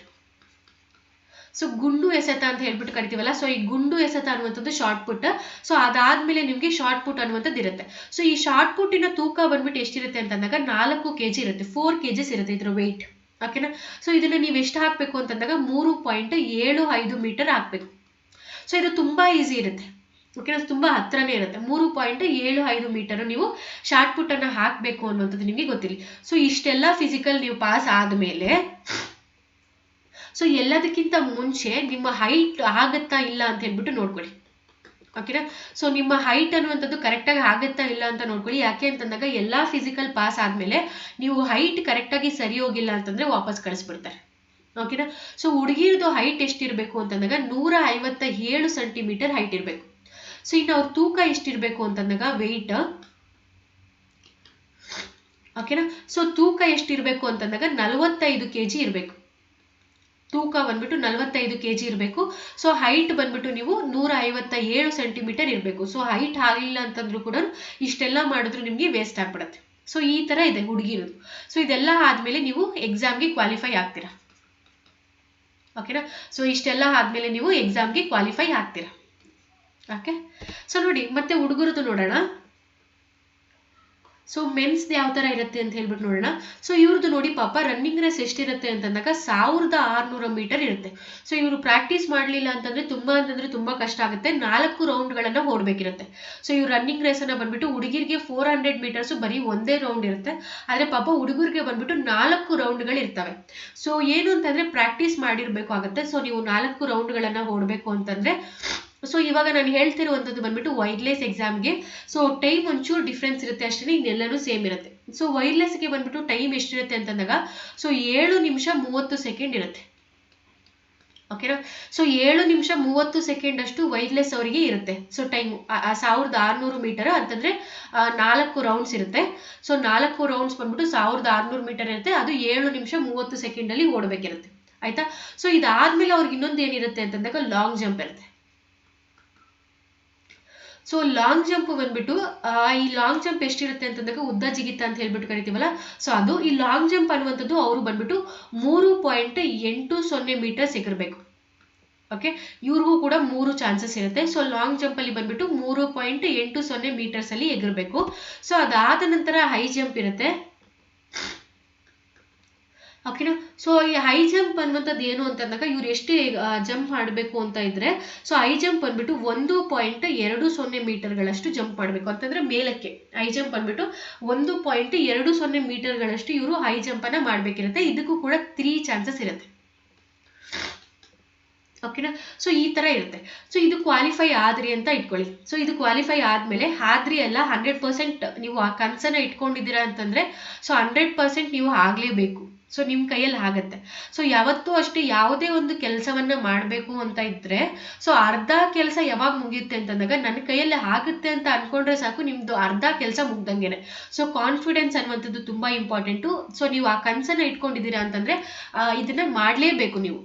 ಸೊ ಗುಂಡು ಎಸೆತ ಅಂತ ಹೇಳ್ಬಿಟ್ಟು ಕರಿತೀವಲ್ಲ, ಸೊ ಈ ಗುಂಡು ಎಸೆತ ಅನ್ನುವಂಥದ್ದು ಶಾರ್ಟ್ ಪುಟ್. ಸೊ ಅದಾದ್ಮೇಲೆ ನಿಮಗೆ ಶಾರ್ಟ್ ಪುಟ್ ಅನ್ನುವಂಥದ್ದು ಇರುತ್ತೆ. ಸೊ ಈ ಶಾರ್ಟ್ ಪುಟ್ಟಿನ ತೂಕ ಬಂದ್ಬಿಟ್ಟು ಎಷ್ಟಿರುತ್ತೆ ಅಂತಂದಾಗ 4 kg ಇರುತ್ತೆ. 4 kgs ಇರುತ್ತೆ ಇದ್ರ ವೆಯ್ಟ್. ಓಕೆನಾ? ಸೊ ಇದನ್ನ ನೀವು ಎಷ್ಟು ಹಾಕಬೇಕು ಅಂತಂದಾಗ 3.75 ಮೀಟರ್ ಹಾಕಬೇಕು. ಸೊ ಇದು ತುಂಬಾ ಈಸಿ ಇರುತ್ತೆ. ಓಕೆನಾ? ತುಂಬಾ ಹತ್ರನೇ ಇರುತ್ತೆ. 3.75 ಮೀಟರ್ ನೀವು ಶಾರ್ಟ್ ಪುಟ್ ಅನ್ನ ಹಾಕಬೇಕು ಅನ್ನುವಂಥದ್ದು ನಿಮಗೆ ಗೊತ್ತಿರಲಿ. ಸೊ ಇಷ್ಟೆಲ್ಲ ಫಿಸಿಕಲ್ ನೀವು ಪಾಸ್ ಆದ್ಮೇಲೆ ಸೊ ಎಲ್ಲದಕ್ಕಿಂತ ಮುಂಚೆ ನಿಮ್ಮ ಹೈಟ್ ಆಗತ್ತಾ ಇಲ್ಲ ಅಂತ ಹೇಳ್ಬಿಟ್ಟು ನೋಡ್ಕೊಳ್ಳಿ. ಓಕೆನಾ? ಸೊ ನಿಮ್ಮ ಹೈಟ್ ಅನ್ನುವಂಥದ್ದು ಕರೆಕ್ಟಾಗಿ ಆಗುತ್ತಾ ಇಲ್ಲ ಅಂತ ನೋಡ್ಕೊಳ್ಳಿ. ಯಾಕೆ ಅಂತಂದಾಗ ಎಲ್ಲ ಫಿಸಿಕಲ್ ಪಾಸ್ ಆದಮೇಲೆ ನೀವು ಹೈಟ್ ಕರೆಕ್ಟಾಗಿ ಸರಿ ಹೋಗಿಲ್ಲ ಅಂತಂದರೆ ವಾಪಸ್ ಕಳಿಸ್ಬಿಡ್ತಾರೆ. ಓಕೆನಾ? ಸೊ ಹುಡುಗಿರದು ಹೈಟ್ ಎಷ್ಟಿರಬೇಕು ಅಂತಂದಾಗ 157 ಸೆಂಟಿಮೀಟರ್ ಹೈಟ್ ಇರಬೇಕು. ಸೊ ಇನ್ನು ಅವ್ರ ತೂಕ ಎಷ್ಟಿರಬೇಕು ಅಂತಂದಾಗ ವೆಯ್ಟ್, ಓಕೆನಾ? ಸೊ ತೂಕ ಎಷ್ಟಿರಬೇಕು ಅಂತಂದಾಗ 45 kg ಇರಬೇಕು. ತೂಕ ಬಂದ್ಬಿಟ್ಟು 45 kg ಇರಬೇಕು. ಸೊ ಹೈಟ್ ಬಂದ್ಬಿಟ್ಟು ನೀವು 157 ಸೆಂಟಿಮೀಟರ್ ಇರಬೇಕು. ಸೊ ಹೈಟ್ ಆಗಿಲ್ಲ ಅಂತಂದ್ರೂ ಕೂಡ ಇಷ್ಟೆಲ್ಲ ಮಾಡಿದ್ರು ನಿಮಗೆ ವೇಸ್ಟ್ ಆಗ್ಬಿಡುತ್ತೆ. ಸೊ ಈ ಥರ ಇದೆ ಹುಡುಗಿರೋದು. ಸೊ ಇದೆಲ್ಲ ಆದಮೇಲೆ ನೀವು ಎಕ್ಸಾಮ್ಗೆ ಕ್ವಾಲಿಫೈ ಆಗ್ತೀರಾ. ಓಕೆನಾ? ಸೊ ಇಷ್ಟೆಲ್ಲ ಆದಮೇಲೆ ನೀವು ಎಕ್ಸಾಮ್ಗೆ ಕ್ವಾಲಿಫೈ ಆಗ್ತೀರಾ. ಓಕೆ? ಸೊ ನೋಡಿ, ಮತ್ತೆ ಹುಡುಗರದು ನೋಡೋಣ. ಸೊ ಮೆನ್ಸ್ ಯಾವ ಥರ ಇರುತ್ತೆ ಅಂತ ಹೇಳ್ಬಿಟ್ಟು ನೋಡೋಣ. ಸೊ ಇವ್ರದ್ದು ನೋಡಿ ಪಾಪ ರನ್ನಿಂಗ್ ರೇಸ್ ಎಷ್ಟಿರುತ್ತೆ ಅಂತಂದಾಗ 1600 ಮೀಟರ್ ಇರುತ್ತೆ. ಸೊ ಇವರು ಪ್ರಾಕ್ಟೀಸ್ ಮಾಡಲಿಲ್ಲ ಅಂತಂದರೆ ತುಂಬ ಕಷ್ಟ ಆಗುತ್ತೆ. 4 ರೌಂಡ್ಗಳನ್ನು ಓಡಬೇಕಿರುತ್ತೆ. ಸೊ ಇವ್ರು ರನ್ನಿಂಗ್ ರೇಸನ್ನು ಬಂದ್ಬಿಟ್ಟು ಹುಡುಗಿರಿಗೆ 400 ಮೀಟರ್ಸು ಬರೀ ಒಂದೇ ರೌಂಡ್ ಇರುತ್ತೆ. ಆದರೆ ಪಾಪ ಹುಡುಗರಿಗೆ ಬಂದ್ಬಿಟ್ಟು 4 ರೌಂಡ್ಗಳು ಇರ್ತವೆ. ಸೊ ಏನು ಅಂತಂದರೆ ಪ್ರಾಕ್ಟೀಸ್ ಮಾಡಿರಬೇಕಾಗುತ್ತೆ. ಸೊ ನೀವು 4 ರೌಂಡ್ಗಳನ್ನು ಓಡಬೇಕು ಅಂತಂದರೆ ಸೊ ಇವಾಗ ನಾನು ಹೇಳ್ತಿರುವಂಥದ್ದು ಬಂದ್ಬಿಟ್ಟು ವೈರ್ಲೆಸ್ ಎಕ್ಸಾಮ್ಗೆ. ಸೊ ಟೈಮ್ ಒಂಚೂರು ಡಿಫ್ರೆನ್ಸ್ ಇರುತ್ತೆ ಅಷ್ಟೇ, ಇನ್ನೆಲ್ಲನೂ ಸೇಮ್ ಇರುತ್ತೆ. ಸೊ ವೈರ್ಲೆಸ್ಗೆ ಬಂದ್ಬಿಟ್ಟು ಟೈಮ್ ಎಷ್ಟಿರುತ್ತೆ ಅಂತಂದಾಗ ಸೊ 7 ನಿಮಿಷ 30 ಸೆಕೆಂಡ್ ಇರುತ್ತೆ. ಓಕೆನಾ? ಸೊ 7 ನಿಮಿಷ 30 ಸೆಕೆಂಡ್ ಅಷ್ಟು ವೈರ್ಲೆಸ್ ಅವರಿಗೆ ಇರುತ್ತೆ. ಸೊ ಟೈಮು 1600 ಮೀಟರ್ ಅಂತಂದರೆ 4 ರೌಂಡ್ಸ್ ಇರುತ್ತೆ. ಸೊ 4 ರೌಂಡ್ಸ್ ಬಂದ್ಬಿಟ್ಟು 1600 ಮೀಟರ್ ಇರುತ್ತೆ. ಅದು 7 ನಿಮಿಷ 30 ಸೆಕೆಂಡಲ್ಲಿ ಓಡಬೇಕಿರುತ್ತೆ. ಆಯಿತಾ? ಸೊ ಇದಾದಮೇಲೆ ಅವ್ರಿಗೆ ಇನ್ನೊಂದು ಏನಿರುತ್ತೆ ಅಂತಂದಾಗ ಲಾಂಗ್ ಜಂಪ್ ಇರುತ್ತೆ. ಸೊ ಲಾಂಗ್ ಜಂಪ್ ಬಂದ್ಬಿಟ್ಟು ಈ ಲಾಂಗ್ ಜಂಪ್ ಎಷ್ಟಿರುತ್ತೆ ಅಂತಂದಾಗ ಉದ್ದ ಜಿಗಿತ ಅಂತ ಹೇಳ್ಬಿಟ್ಟು ಕರಿತೀವಲ್ಲ, ಸೊ ಅದು ಈ ಲಾಂಗ್ ಜಂಪ್ ಅನ್ನುವಂಥದ್ದು ಅವರು ಬಂದ್ಬಿಟ್ಟು 3.80 ಮೀಟರ್ಸ್ ಎಗರಬೇಕು. ಓಕೆ, ಇವ್ರಿಗೂ ಕೂಡ 3 ಚಾನ್ಸಸ್ ಇರುತ್ತೆ. ಸೊ ಲಾಂಗ್ ಜಂಪ್ ಅಲ್ಲಿ ಬಂದ್ಬಿಟ್ಟು 3.80 ಮೀಟರ್ಸ್ ಅಲ್ಲಿ ಎಗರಬೇಕು. ಸೊ ಅದಾದ ನಂತರ ಹೈ ಜಂಪ್ ಇರುತ್ತೆ. ಓಕೆನಾ. ಸೊ ಈ ಹೈ ಜಂಪ್ ಅನ್ನುವಂಥದ್ದು ಏನು ಅಂತಂದಾಗ ಇವ್ರು ಎಷ್ಟು ಜಂಪ್ ಮಾಡಬೇಕು ಅಂತ ಇದ್ರೆ, ಸೊ ಹೈ ಜಂಪ್ ಬಂದ್ಬಿಟ್ಟು 1.20 ಮೀಟರ್ಗಳಷ್ಟು ಜಂಪ್ ಮಾಡಬೇಕು ಅಂತಂದ್ರೆ ಮೇಲಕ್ಕೆ. ಹೈ ಜಂಪ್ ಬಂದ್ಬಿಟ್ಟು 1.20 ಮೀಟರ್ಗಳಷ್ಟು ಇವರು ಹೈ ಜಂಪ್ ಅನ್ನ ಮಾಡ್ಬೇಕಿರುತ್ತೆ. ಇದಕ್ಕೂ ಕೂಡ 3 ಚಾನ್ಸಸ್ ಇರುತ್ತೆ. ಓಕೆನಾ. ಸೊ ಈ ತರ ಇರುತ್ತೆ. ಸೊ ಇದು ಕ್ವಾಲಿಫೈ ಆದ್ರಿ ಅಂತ ಇಟ್ಕೊಳ್ಳಿ. ಸೊ ಇದು ಕ್ವಾಲಿಫೈ ಆದ್ಮೇಲೆ ಆದ್ರಿ ಅಲ್ಲ 100% ನೀವು ಆ ಕನ್ಸನ್ನ ಇಟ್ಕೊಂಡಿದ್ದೀರಾ ಅಂತಂದ್ರೆ ಸೊ 100% ನೀವು ಆಗ್ಲೇಬೇಕು. ಸೊ ನಿಮ್ ಕೈಯಲ್ಲಿ ಆಗತ್ತೆ. ಸೊ ಯಾವತ್ತೂ ಅಷ್ಟೇ ಯಾವುದೇ ಒಂದು ಕೆಲಸವನ್ನ ಮಾಡಬೇಕು ಅಂತ ಇದ್ರೆ ಸೊ ಅರ್ಧ ಕೆಲಸ ಯಾವಾಗ ಮುಗಿಯುತ್ತೆ ಅಂತಂದಾಗ ನನ್ನ ಕೈಯಲ್ಲಿ ಆಗುತ್ತೆ ಅಂತ ಅನ್ಕೊಂಡ್ರೆ ಸಾಕು, ನಿಮ್ದು ಅರ್ಧ ಕೆಲಸ ಮುಗ್ದಂಗೆನೆ. ಸೊ ಕಾನ್ಫಿಡೆನ್ಸ್ ಅನ್ನುವಂಥದ್ದು ತುಂಬಾ ಇಂಪಾರ್ಟೆಂಟು. ಸೊ ನೀವು ಆ ಕನ್ಸನ್ನ ಇಟ್ಕೊಂಡಿದ್ದೀರಾ ಅಂತಂದ್ರೆ ಇದನ್ನ ಮಾಡ್ಲೇಬೇಕು ನೀವು.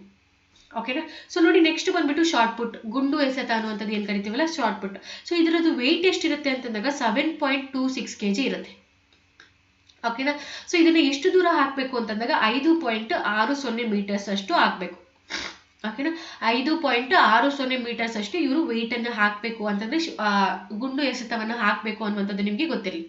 ಓಕೆನಾ. ಸೊ ನೋಡಿ, ನೆಕ್ಸ್ಟ್ ಬಂದ್ಬಿಟ್ಟು ಶಾರ್ಟ್ ಪುಟ್, ಗುಂಡು ಎಸೆತ ಅನ್ನುವಂಥದ್ದು ಏನ್ ಕರಿತೀವಲ್ಲ ಶಾರ್ಟ್ ಪುಟ್. ಸೊ ಇದರದ್ದು ವೆಯ್ಟ್ ಎಷ್ಟಿರುತ್ತೆ ಅಂತಂದಾಗ 7.26 kg ಇರುತ್ತೆ. ಓಕೆನಾ. ಸೊ ಇದನ್ನ ಎಷ್ಟು ದೂರ ಹಾಕ್ಬೇಕು ಅಂತಂದಾಗ 5.60 ಮೀಟರ್ಸ್ ಅಷ್ಟು ಹಾಕ್ಬೇಕು. ಓಕೆನಾ. 5.60 ಮೀಟರ್ಸ್ ಅಷ್ಟು ಇವರು ವೆಯ್ಟ್ ಅನ್ನ ಹಾಕ್ಬೇಕು ಅಂತಂದ್ರೆ ಗುಂಡು ಎಸೆತವನ್ನ ಹಾಕ್ಬೇಕು ಅನ್ನುವಂಥದ್ದು ನಿಮ್ಗೆ ಗೊತ್ತಿರಲಿ.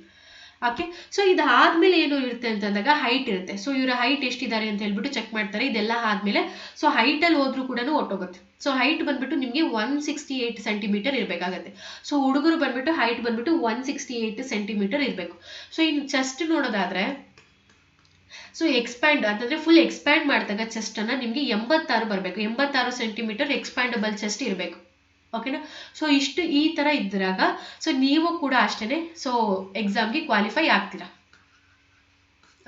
ಓಕೆ. ಸೊ ಇದಾದ್ಮೇಲೆ ಏನು ಇರುತ್ತೆ ಅಂತಂದಾಗ ಹೈಟ್ ಇರುತ್ತೆ. ಸೊ ಇವರ ಹೈಟ್ ಎಷ್ಟಿದ್ದಾರೆ ಅಂತ ಹೇಳ್ಬಿಟ್ಟು ಚೆಕ್ ಮಾಡ್ತಾರೆ. ಇದೆಲ್ಲ ಆದ್ಮೇಲೆ ಸೊ ಹೈಟ್ ಅಲ್ಲಿ ಹೋದ್ರೂ ಕೂಡ ಹೊಟ್ಟೋಗುತ್ತೆ. ಸೊ ಹೈಟ್ ಬಂದ್ಬಿಟ್ಟು ನಿಮಗೆ 168 ಸೆಂಟಿಮೀಟರ್ ಇರಬೇಕಾಗತ್ತೆ. ಸೊ ಹುಡುಗರು ಬಂದ್ಬಿಟ್ಟು ಹೈಟ್ ಬಂದ್ಬಿಟ್ಟು 168 ಸೆಂಟಿಮೀಟರ್ ಇರಬೇಕು. ಸೊ ಇನ್ನು ಚೆಸ್ಟ್ ನೋಡೋದಾದ್ರೆ ಸೊ ಎಕ್ಸ್ಪ್ಯಾಂಡ್ ಅಂತಂದ್ರೆ ಫುಲ್ ಎಕ್ಸ್ಪ್ಯಾಂಡ್ ಮಾಡಿದಾಗ ಚೆಸ್ಟ್ ಅನ್ನ ನಿಮ್ಗೆ 86 ಬರಬೇಕು. 86 ಸೆಂಟಿಮೀಟರ್ ಎಕ್ಸ್ಪ್ಯಾಂಡಬಲ್ ಚೆಸ್ಟ್ ಇರಬೇಕು. ಓಕೆನಾ. ಸೊ ಇಷ್ಟು ಈ ತರ ಇದ್ದಾಗ ಸೊ ನೀವು ಕೂಡ ಅಷ್ಟೇನೆ ಸೊ ಎಕ್ಸಾಮ್ಗೆ ಕ್ವಾಲಿಫೈ ಆಗ್ತೀರಾ.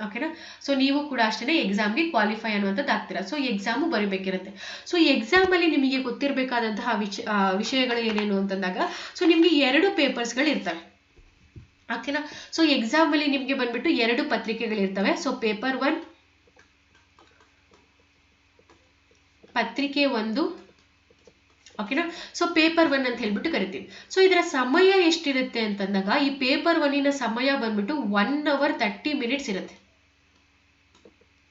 ಓಕೆನಾ. ಸೊ ನೀವು ಕೂಡ ಅಷ್ಟೇನೆ ಎಕ್ಸಾಮ್ಗೆ ಕ್ವಾಲಿಫೈ ಅನ್ನುವಂಥದ್ದು ಆಗ್ತೀರಾ. ಸೊ ಎಕ್ಸಾಮು ಬರೀಬೇಕಿರುತ್ತೆ. ಸೊ ಈ ಎಕ್ಸಾಮ್ ಅಲ್ಲಿ ನಿಮಗೆ ಗೊತ್ತಿರಬೇಕಾದಂತಹ ವಿಷಯಗಳು ಏನೇನು ಅಂತಂದಾಗ ಸೊ ನಿಮ್ಗೆ 2 ಪೇಪರ್ಸ್ಗಳು ಇರ್ತವೆ. ಓಕೆನಾ. ಸೊ ಎಕ್ಸಾಮ್ ಅಲ್ಲಿ ನಿಮ್ಗೆ ಬಂದ್ಬಿಟ್ಟು 2 ಪತ್ರಿಕೆಗಳಿರ್ತವೆ. ಸೊ ಪೇಪರ್ 1 ಪತ್ರಿಕೆ 1. ಓಕೆನಾ. ಸೊ ಪೇಪರ್ 1 ಅಂತ ಹೇಳ್ಬಿಟ್ಟು ಕರಿತೀವಿ. ಸೊ ಇದರ ಸಮಯ ಎಷ್ಟಿರುತ್ತೆ ಅಂತಂದಾಗ ಈ ಪೇಪರ್ 1ನ ಸಮಯ ಬಂದ್ಬಿಟ್ಟು 1 hour 30 minutes ಇರುತ್ತೆ.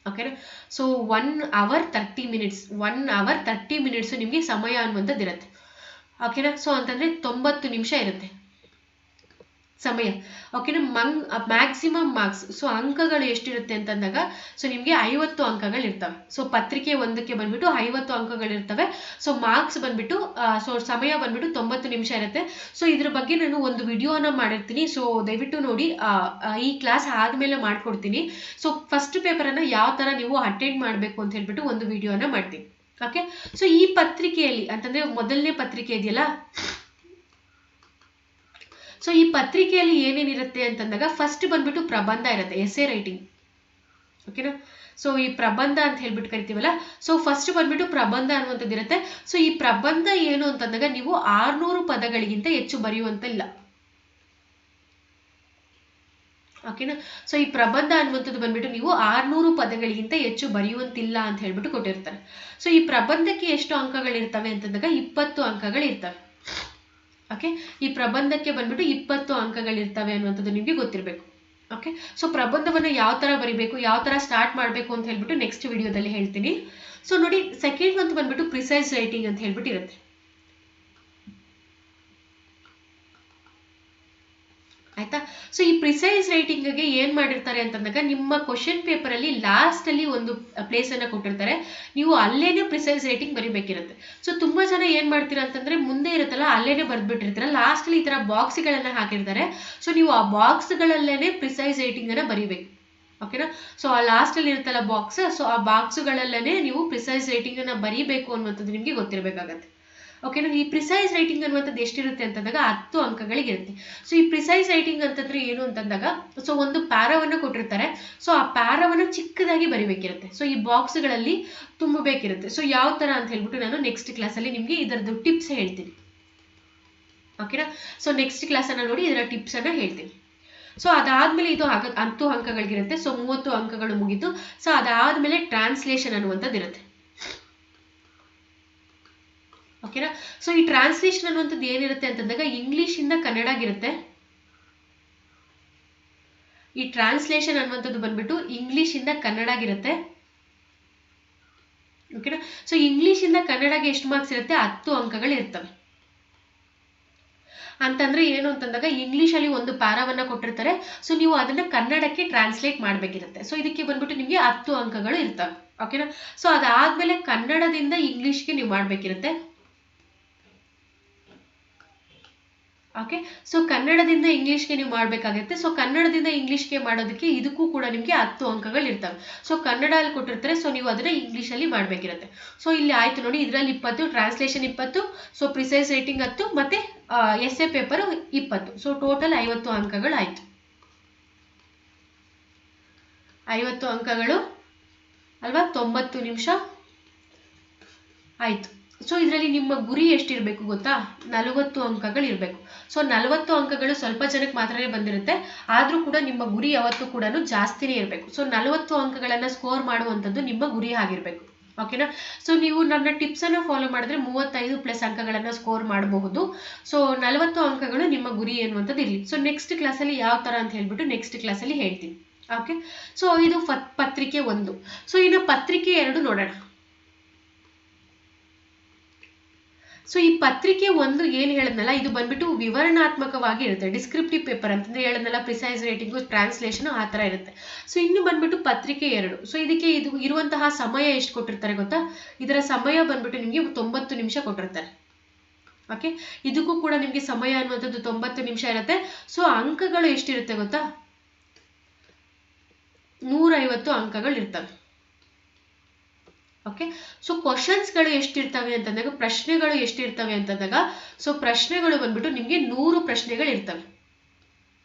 ಓಕೆನಾ. So 1 hour 30 minutes 1 hour 30 minutes ನಿಮ್ಗೆ ಸಮಯ ಅನ್ನುವಂಥದ್ದು ಇರುತ್ತೆ. ಓಕೆನಾ. ಸೊ ಅಂತಂದ್ರೆ 90 ನಿಮಿಷ ಇರುತ್ತೆ ಸಮಯ. ಓಕೆನಾ. ಮ್ಯಾಕ್ಸಿಮಮ್ ಮಾರ್ಕ್ಸ್ ಸೊ ಅಂಕಗಳು ಎಷ್ಟಿರುತ್ತೆ ಅಂತಂದಾಗ ಸೊ ನಿಮ್ಗೆ 50 ಅಂಕಗಳು ಇರ್ತವೆ. ಸೊ ಪತ್ರಿಕೆ 1ಕ್ಕೆ ಬಂದ್ಬಿಟ್ಟು 50 ಅಂಕಗಳು ಇರ್ತವೆ. ಸೊ ಮಾರ್ಕ್ಸ್ ಬಂದ್ಬಿಟ್ಟು ಸೊ ಸಮಯ ಬಂದ್ಬಿಟ್ಟು 90 ನಿಮಿಷ ಇರುತ್ತೆ. ಸೊ ಇದ್ರ ಬಗ್ಗೆ ನಾನು ಒಂದು ವಿಡಿಯೋನ ಮಾಡಿರ್ತೀನಿ. ಸೊ ದಯವಿಟ್ಟು ನೋಡಿ, ಈ ಕ್ಲಾಸ್ ಆದ್ಮೇಲೆ ಮಾಡ್ಕೊಡ್ತೀನಿ. ಸೊ ಫಸ್ಟ್ ಪೇಪರ್ ಅನ್ನ ಯಾವ ತರ ನೀವು ಅಟೆಂಡ್ ಮಾಡ್ಬೇಕು ಅಂತ ಹೇಳ್ಬಿಟ್ಟು ಒಂದು ವಿಡಿಯೋನ ಮಾಡ್ತೀನಿ. ಓಕೆ. ಸೊ ಈ ಪತ್ರಿಕೆಯಲ್ಲಿ ಅಂತಂದ್ರೆ ಮೊದಲನೇ ಪತ್ರಿಕೆ ಇದೆಯಲ್ಲ, ಸೊ ಈ ಪತ್ರಿಕೆಯಲ್ಲಿ ಏನೇನಿರುತ್ತೆ ಅಂತಂದಾಗ ಫಸ್ಟ್ ಬಂದ್ಬಿಟ್ಟು ಪ್ರಬಂಧ ಇರುತ್ತೆ, ಎಸ್ಸೆ ರೈಟಿಂಗ್. ಓಕೆನಾ. ಸೊ ಈ ಪ್ರಬಂಧ ಅಂತ ಹೇಳ್ಬಿಟ್ಟು ಕರಿತೀವಲ್ಲ, ಸೊ ಫಸ್ಟ್ ಬಂದ್ಬಿಟ್ಟು ಪ್ರಬಂಧ ಅನ್ನುವಂಥದ್ದು ಇರುತ್ತೆ. ಸೊ ಈ ಪ್ರಬಂಧ ಏನು ಅಂತಂದಾಗ ನೀವು 600 ಪದಗಳಿಗಿಂತ ಹೆಚ್ಚು ಬರೆಯುವಂತಿಲ್ಲ. ಓಕೆನಾ. ಸೊ ಈ ಪ್ರಬಂಧ ಅನ್ನುವಂಥದ್ದು ಬಂದ್ಬಿಟ್ಟು ನೀವು 600 ಪದಗಳಿಗಿಂತ ಹೆಚ್ಚು ಬರೆಯುವಂತಿಲ್ಲ ಅಂತ ಹೇಳ್ಬಿಟ್ಟು ಕೊಟ್ಟಿರ್ತಾರೆ. ಸೊ ಈ ಪ್ರಬಂಧಕ್ಕೆ ಎಷ್ಟು ಅಂಕಗಳಿರ್ತವೆ ಅಂತಂದಾಗ 20 ಅಂಕಗಳಿರ್ತವೆ. ಓಕೆ. ಈ ಪ್ರಬಂಧಕ್ಕೆ ಬಂದ್ಬಿಟ್ಟು 20 ಅಂಕಗಳಿರ್ತವೆ ಅನ್ನುವಂಥದ್ದು ನಿಮಗೆ ಗೊತ್ತಿರಬೇಕು. ಓಕೆ. ಸೊ ಪ್ರಬಂಧವನ್ನ ಯಾವ ತರ ಬರಿಬೇಕು, ಯಾವ ತರ ಸ್ಟಾರ್ಟ್ ಮಾಡಬೇಕು ಅಂತ ಹೇಳ್ಬಿಟ್ಟು ನೆಕ್ಸ್ಟ್ ವಿಡಿಯೋದಲ್ಲಿ ಹೇಳ್ತೀನಿ. ಸೊ ನೋಡಿ, ಸೆಕೆಂಡ್ ಒಂದು ಬಂದ್ಬಿಟ್ಟು ಪ್ರಿಸೈಸ್ ರೈಟಿಂಗ್ ಅಂತ ಹೇಳ್ಬಿಟ್ಟು ಇರುತ್ತೆ. ಆಯ್ತಾ. ಸೊ ಈ ಪ್ರಿಸೈಸ್ ರೈಟಿಂಗ್ಗೆ ಏನ್ ಮಾಡಿರ್ತಾರೆ ಅಂತಂದಾಗ ನಿಮ್ಮ ಕ್ವಶನ್ ಪೇಪರ್ ಅಲ್ಲಿ ಲಾಸ್ಟ್ ಅಲ್ಲಿ ಒಂದು ಪ್ಲೇಸ್ ಅನ್ನ ಕೊಟ್ಟಿರ್ತಾರೆ, ನೀವು ಅಲ್ಲೇನೆ ಪ್ರಿಸೈಸ್ ರೈಟಿಂಗ್ ಬರಿಬೇಕಿರುತ್ತೆ. ಸೊ ತುಂಬಾ ಜನ ಏನ್ ಮಾಡ್ತೀರಾ ಅಂತಂದ್ರೆ ಮುಂದೆ ಇರುತ್ತಲ್ಲ ಅಲ್ಲೇನೆ ಬರ್ದ್ಬಿಟ್ಟಿರ್ತೀರ, ಲಾಸ್ಟ್ ಅಲ್ಲಿ ಈ ತರ ಬಾಕ್ಸ್ ಗಳನ್ನ ಹಾಕಿರ್ತಾರೆ. ಸೊ ನೀವು ಆ ಬಾಕ್ಸ್ ಗಳಲ್ಲೇನೆ ಪ್ರಿಸೈಸ್ ರೈಟಿಂಗ್ ಅನ್ನ ಬರಿಬೇಕು. ಓಕೆನಾ. ಸೊ ಆ ಲಾಸ್ಟ್ ಅಲ್ಲಿ ಇರುತ್ತಲ್ಲ ಬಾಕ್ಸ್, ಸೊ ಆ ಬಾಕ್ಸ್ ಗಳಲ್ಲೇನೆ ನೀವು ಪ್ರಿಸೈಸ್ ರೈಟಿಂಗ್ ಅನ್ನ ಬರಿಬೇಕು ಅನ್ನುವಂಥದ್ದು ನಿಮ್ಗೆ ಗೊತ್ತಿರಬೇಕಾಗತ್ತೆ. ಓಕೆನಾ. ಈ ಪ್ರಿಸೈಸ್ ರೈಟಿಂಗ್ ಅನ್ನುವಂಥದ್ದು ಎಷ್ಟಿರುತ್ತೆ ಅಂತಂದಾಗ 10 ಅಂಕಗಳಿಗಿರುತ್ತೆ. ಸೊ ಈ ಪ್ರಿಸೈಸ್ ರೈಟಿಂಗ್ ಅಂತಂದ್ರೆ ಏನು ಅಂತಂದಾಗ ಸೊ ಒಂದು ಪ್ಯಾರಾವನ್ನ ಕೊಟ್ಟಿರ್ತಾರೆ. ಸೊ ಆ ಪ್ಯಾರಾವನ್ನ ಚಿಕ್ಕದಾಗಿ ಬರಿಬೇಕಿರುತ್ತೆ. ಸೊ ಈ ಬಾಕ್ಸ್ಗಳಲ್ಲಿ ತುಂಬಬೇಕಿರುತ್ತೆ. ಸೊ ಯಾವ ತರ ಅಂತ ಹೇಳ್ಬಿಟ್ಟು ನಾನು ನೆಕ್ಸ್ಟ್ ಕ್ಲಾಸಲ್ಲಿ ನಿಮ್ಗೆ ಇದರದ್ದು ಟಿಪ್ಸ್ ಹೇಳ್ತೀನಿ. ಓಕೆನಾ. ಸೊ ನೆಕ್ಸ್ಟ್ ಕ್ಲಾಸ್ ಅನ್ನ ನೋಡಿ ಇದರ ಟಿಪ್ಸ್ ಅನ್ನ ಹೇಳ್ತೀನಿ. ಸೊ ಅದಾದ್ಮೇಲೆ ಇದು 10 ಅಂಕಗಳಿಗಿರುತ್ತೆ. ಸೊ 30 ಅಂಕಗಳು ಮುಗೀತು. ಸೊ ಅದಾದ್ಮೇಲೆ ಟ್ರಾನ್ಸ್ಲೇಷನ್ ಅನ್ನುವಂಥದ್ದು ಇರುತ್ತೆ. ಓಕೆನಾ. ಸೊ ಈ ಟ್ರಾನ್ಸ್ಲೇಷನ್ ಅನ್ನುವಂಥದ್ದು ಏನಿರುತ್ತೆ ಅಂತಂದಾಗ ಇಂಗ್ಲಿಷ್ ಇಂದ ಕನ್ನಡಗಿರುತ್ತೆ. ಈ ಟ್ರಾನ್ಸ್ಲೇಷನ್ ಅನ್ನುವಂಥದ್ದು ಬಂದ್ಬಿಟ್ಟು ಇಂಗ್ಲಿಷ್ ಇಂದ ಕನ್ನಡಗಿರುತ್ತೆ. ಓಕೆನಾ. ಸೊ ಇಂಗ್ಲಿಷಿಂದ ಕನ್ನಡಗೆ ಎಷ್ಟು ಮಾರ್ಕ್ಸ್ ಇರುತ್ತೆ? 10 ಅಂಕಗಳು ಇರ್ತವೆ. ಅಂತಂದ್ರೆ ಏನು ಅಂತಂದಾಗ ಇಂಗ್ಲಿಷಲ್ಲಿ ಒಂದು ಪ್ಯಾರಾವನ್ನ ಕೊಟ್ಟಿರ್ತಾರೆ, ಸೊ ನೀವು ಅದನ್ನ ಕನ್ನಡಕ್ಕೆ ಟ್ರಾನ್ಸ್ಲೇಟ್ ಮಾಡಬೇಕಿರುತ್ತೆ. ಸೊ ಇದಕ್ಕೆ ಬಂದ್ಬಿಟ್ಟು ನಿಮಗೆ 10 ಅಂಕಗಳು ಇರ್ತವೆ. ಓಕೆನಾ. ಸೊ ಅದಾದ್ಮೇಲೆ ಕನ್ನಡದಿಂದ ಇಂಗ್ಲಿಷ್ಗೆ ನೀವು ಮಾಡಬೇಕಿರುತ್ತೆ. ಓಕೆ. ಸೊ ಕನ್ನಡದಿಂದ ಇಂಗ್ಲಿಷ್ಗೆ ನೀವು ಮಾಡಬೇಕಾಗುತ್ತೆ. ಸೊ ಕನ್ನಡದಿಂದ ಇಂಗ್ಲಿಷ್ಗೆ ಮಾಡೋದಕ್ಕೆ ಇದಕ್ಕೂ ಕೂಡ ನಿಮಗೆ 10 ಅಂಕಗಳು ಇರ್ತವೆ. ಸೊ ಕನ್ನಡ ಅಲ್ಲಿ ಕೊಟ್ಟಿರ್ತಾರೆ, ಸೊ ನೀವು ಅದನ್ನ ಇಂಗ್ಲಿಷಲ್ಲಿ ಮಾಡಬೇಕಿರುತ್ತೆ. ಸೊ ಇಲ್ಲಿ ಆಯ್ತು ನೋಡಿ, ಇದರಲ್ಲಿ 20, ಟ್ರಾನ್ಸ್ಲೇಷನ್ 20, ಸೊ ಪ್ರಿಸೈಸ್ ರೈಟಿಂಗ್ 10, ಮತ್ತೆ ಎಸ್ಸೆ ಪೇಪರ್ 20. ಸೊ ಟೋಟಲ್ 50 ಅಂಕಗಳು ಆಯ್ತು. 50 ಅಂಕಗಳು ಅಲ್ವಾ, 90 ನಿಮಿಷ ಆಯ್ತು. ಸೊ ಇದರಲ್ಲಿ ನಿಮ್ಮ ಗುರಿ ಎಷ್ಟಿರಬೇಕು ಗೊತ್ತಾ? 40 ಅಂಕಗಳು ಇರಬೇಕು. ಸೊ 40 ಅಂಕಗಳು ಸ್ವಲ್ಪ ಜನಕ್ಕೆ ಮಾತ್ರನೇ ಬಂದಿರುತ್ತೆ, ಆದ್ರೂ ಕೂಡ ನಿಮ್ಮ ಗುರಿ ಯಾವತ್ತೂ ಕೂಡ ಜಾಸ್ತಿನೇ ಇರಬೇಕು. ಸೊ 40 ಅಂಕಗಳನ್ನ ಸ್ಕೋರ್ ಮಾಡುವಂಥದ್ದು ನಿಮ್ಮ ಗುರಿ ಆಗಿರ್ಬೇಕು. ಓಕೆನಾ. ಸೊ ನೀವು ನನ್ನ ಟಿಪ್ಸ್ ಅನ್ನು ಫಾಲೋ ಮಾಡಿದ್ರೆ 35+ ಅಂಕಗಳನ್ನ ಸ್ಕೋರ್ ಮಾಡಬಹುದು. ಸೊ 40 ಅಂಕಗಳು ನಿಮ್ಮ ಗುರಿ ಎನ್ನುವಂಥದ್ದು ಇರಲಿ. ಸೊ ನೆಕ್ಸ್ಟ್ ಕ್ಲಾಸಲ್ಲಿ ಯಾವ ತರ ಅಂತ ಹೇಳ್ಬಿಟ್ಟು ನೆಕ್ಸ್ಟ್ ಕ್ಲಾಸಲ್ಲಿ ಹೇಳ್ತೀನಿ. ಓಕೆ. ಸೊ ಇದು ಪತ್ರಿಕೆ 1. ಸೊ ಇನ್ನು ಪತ್ರಿಕೆ 2 ನೋಡೋಣ. ಸೊ ಈ ಪತ್ರಿಕೆ 1 ಏನು ಹೇಳಿದ್ನಲ್ಲ, ಇದು ಬಂದ್ಬಿಟ್ಟು ವಿವರಣಾತ್ಮಕವಾಗಿ ಇರುತ್ತೆ. ಡಿಸ್ಕ್ರಿಪ್ಟಿವ್ ಪೇಪರ್ ಅಂತಂದ್ರೆ ಹೇಳಿದ್ನಲ್ಲ, ಪ್ರಿಸೈಸ್ ರೈಟಿಂಗು, ಟ್ರಾನ್ಸ್ಲೇಷನ್ ಆ ಥರ ಇರುತ್ತೆ. ಸೊ ಇನ್ನು ಬಂದ್ಬಿಟ್ಟು ಪತ್ರಿಕೆ 2. ಸೊ ಇದಕ್ಕೆ ಇದು ಇರುವಂತಹ ಸಮಯ ಎಷ್ಟು ಕೊಟ್ಟಿರ್ತಾರೆ ಗೊತ್ತಾ? ಇದರ ಸಮಯ ಬಂದ್ಬಿಟ್ಟು ನಿಮಗೆ 90 ನಿಮಿಷ ಕೊಟ್ಟಿರ್ತಾರೆ. ಓಕೆ. ಇದಕ್ಕೂ ಕೂಡ ನಿಮಗೆ ಸಮಯ ಅನ್ನುವಂಥದ್ದು 90 ನಿಮಿಷ ಇರುತ್ತೆ. ಸೊ ಅಂಕಗಳು ಎಷ್ಟಿರುತ್ತೆ ಗೊತ್ತಾ? 150 ಅಂಕಗಳು ಇರ್ತವೆ. ಓಕೆ. ಸೊ ಕ್ವಶನ್ಸ್ಗಳು ಎಷ್ಟಿರ್ತವೆ ಅಂತಂದಾಗ, ಪ್ರಶ್ನೆಗಳು ಎಷ್ಟಿರ್ತವೆ ಅಂತಂದಾಗ, ಸೊ ಪ್ರಶ್ನೆಗಳು ಬಂದ್ಬಿಟ್ಟು ನಿಮಗೆ 100 ಪ್ರಶ್ನೆಗಳು ಇರ್ತವೆ.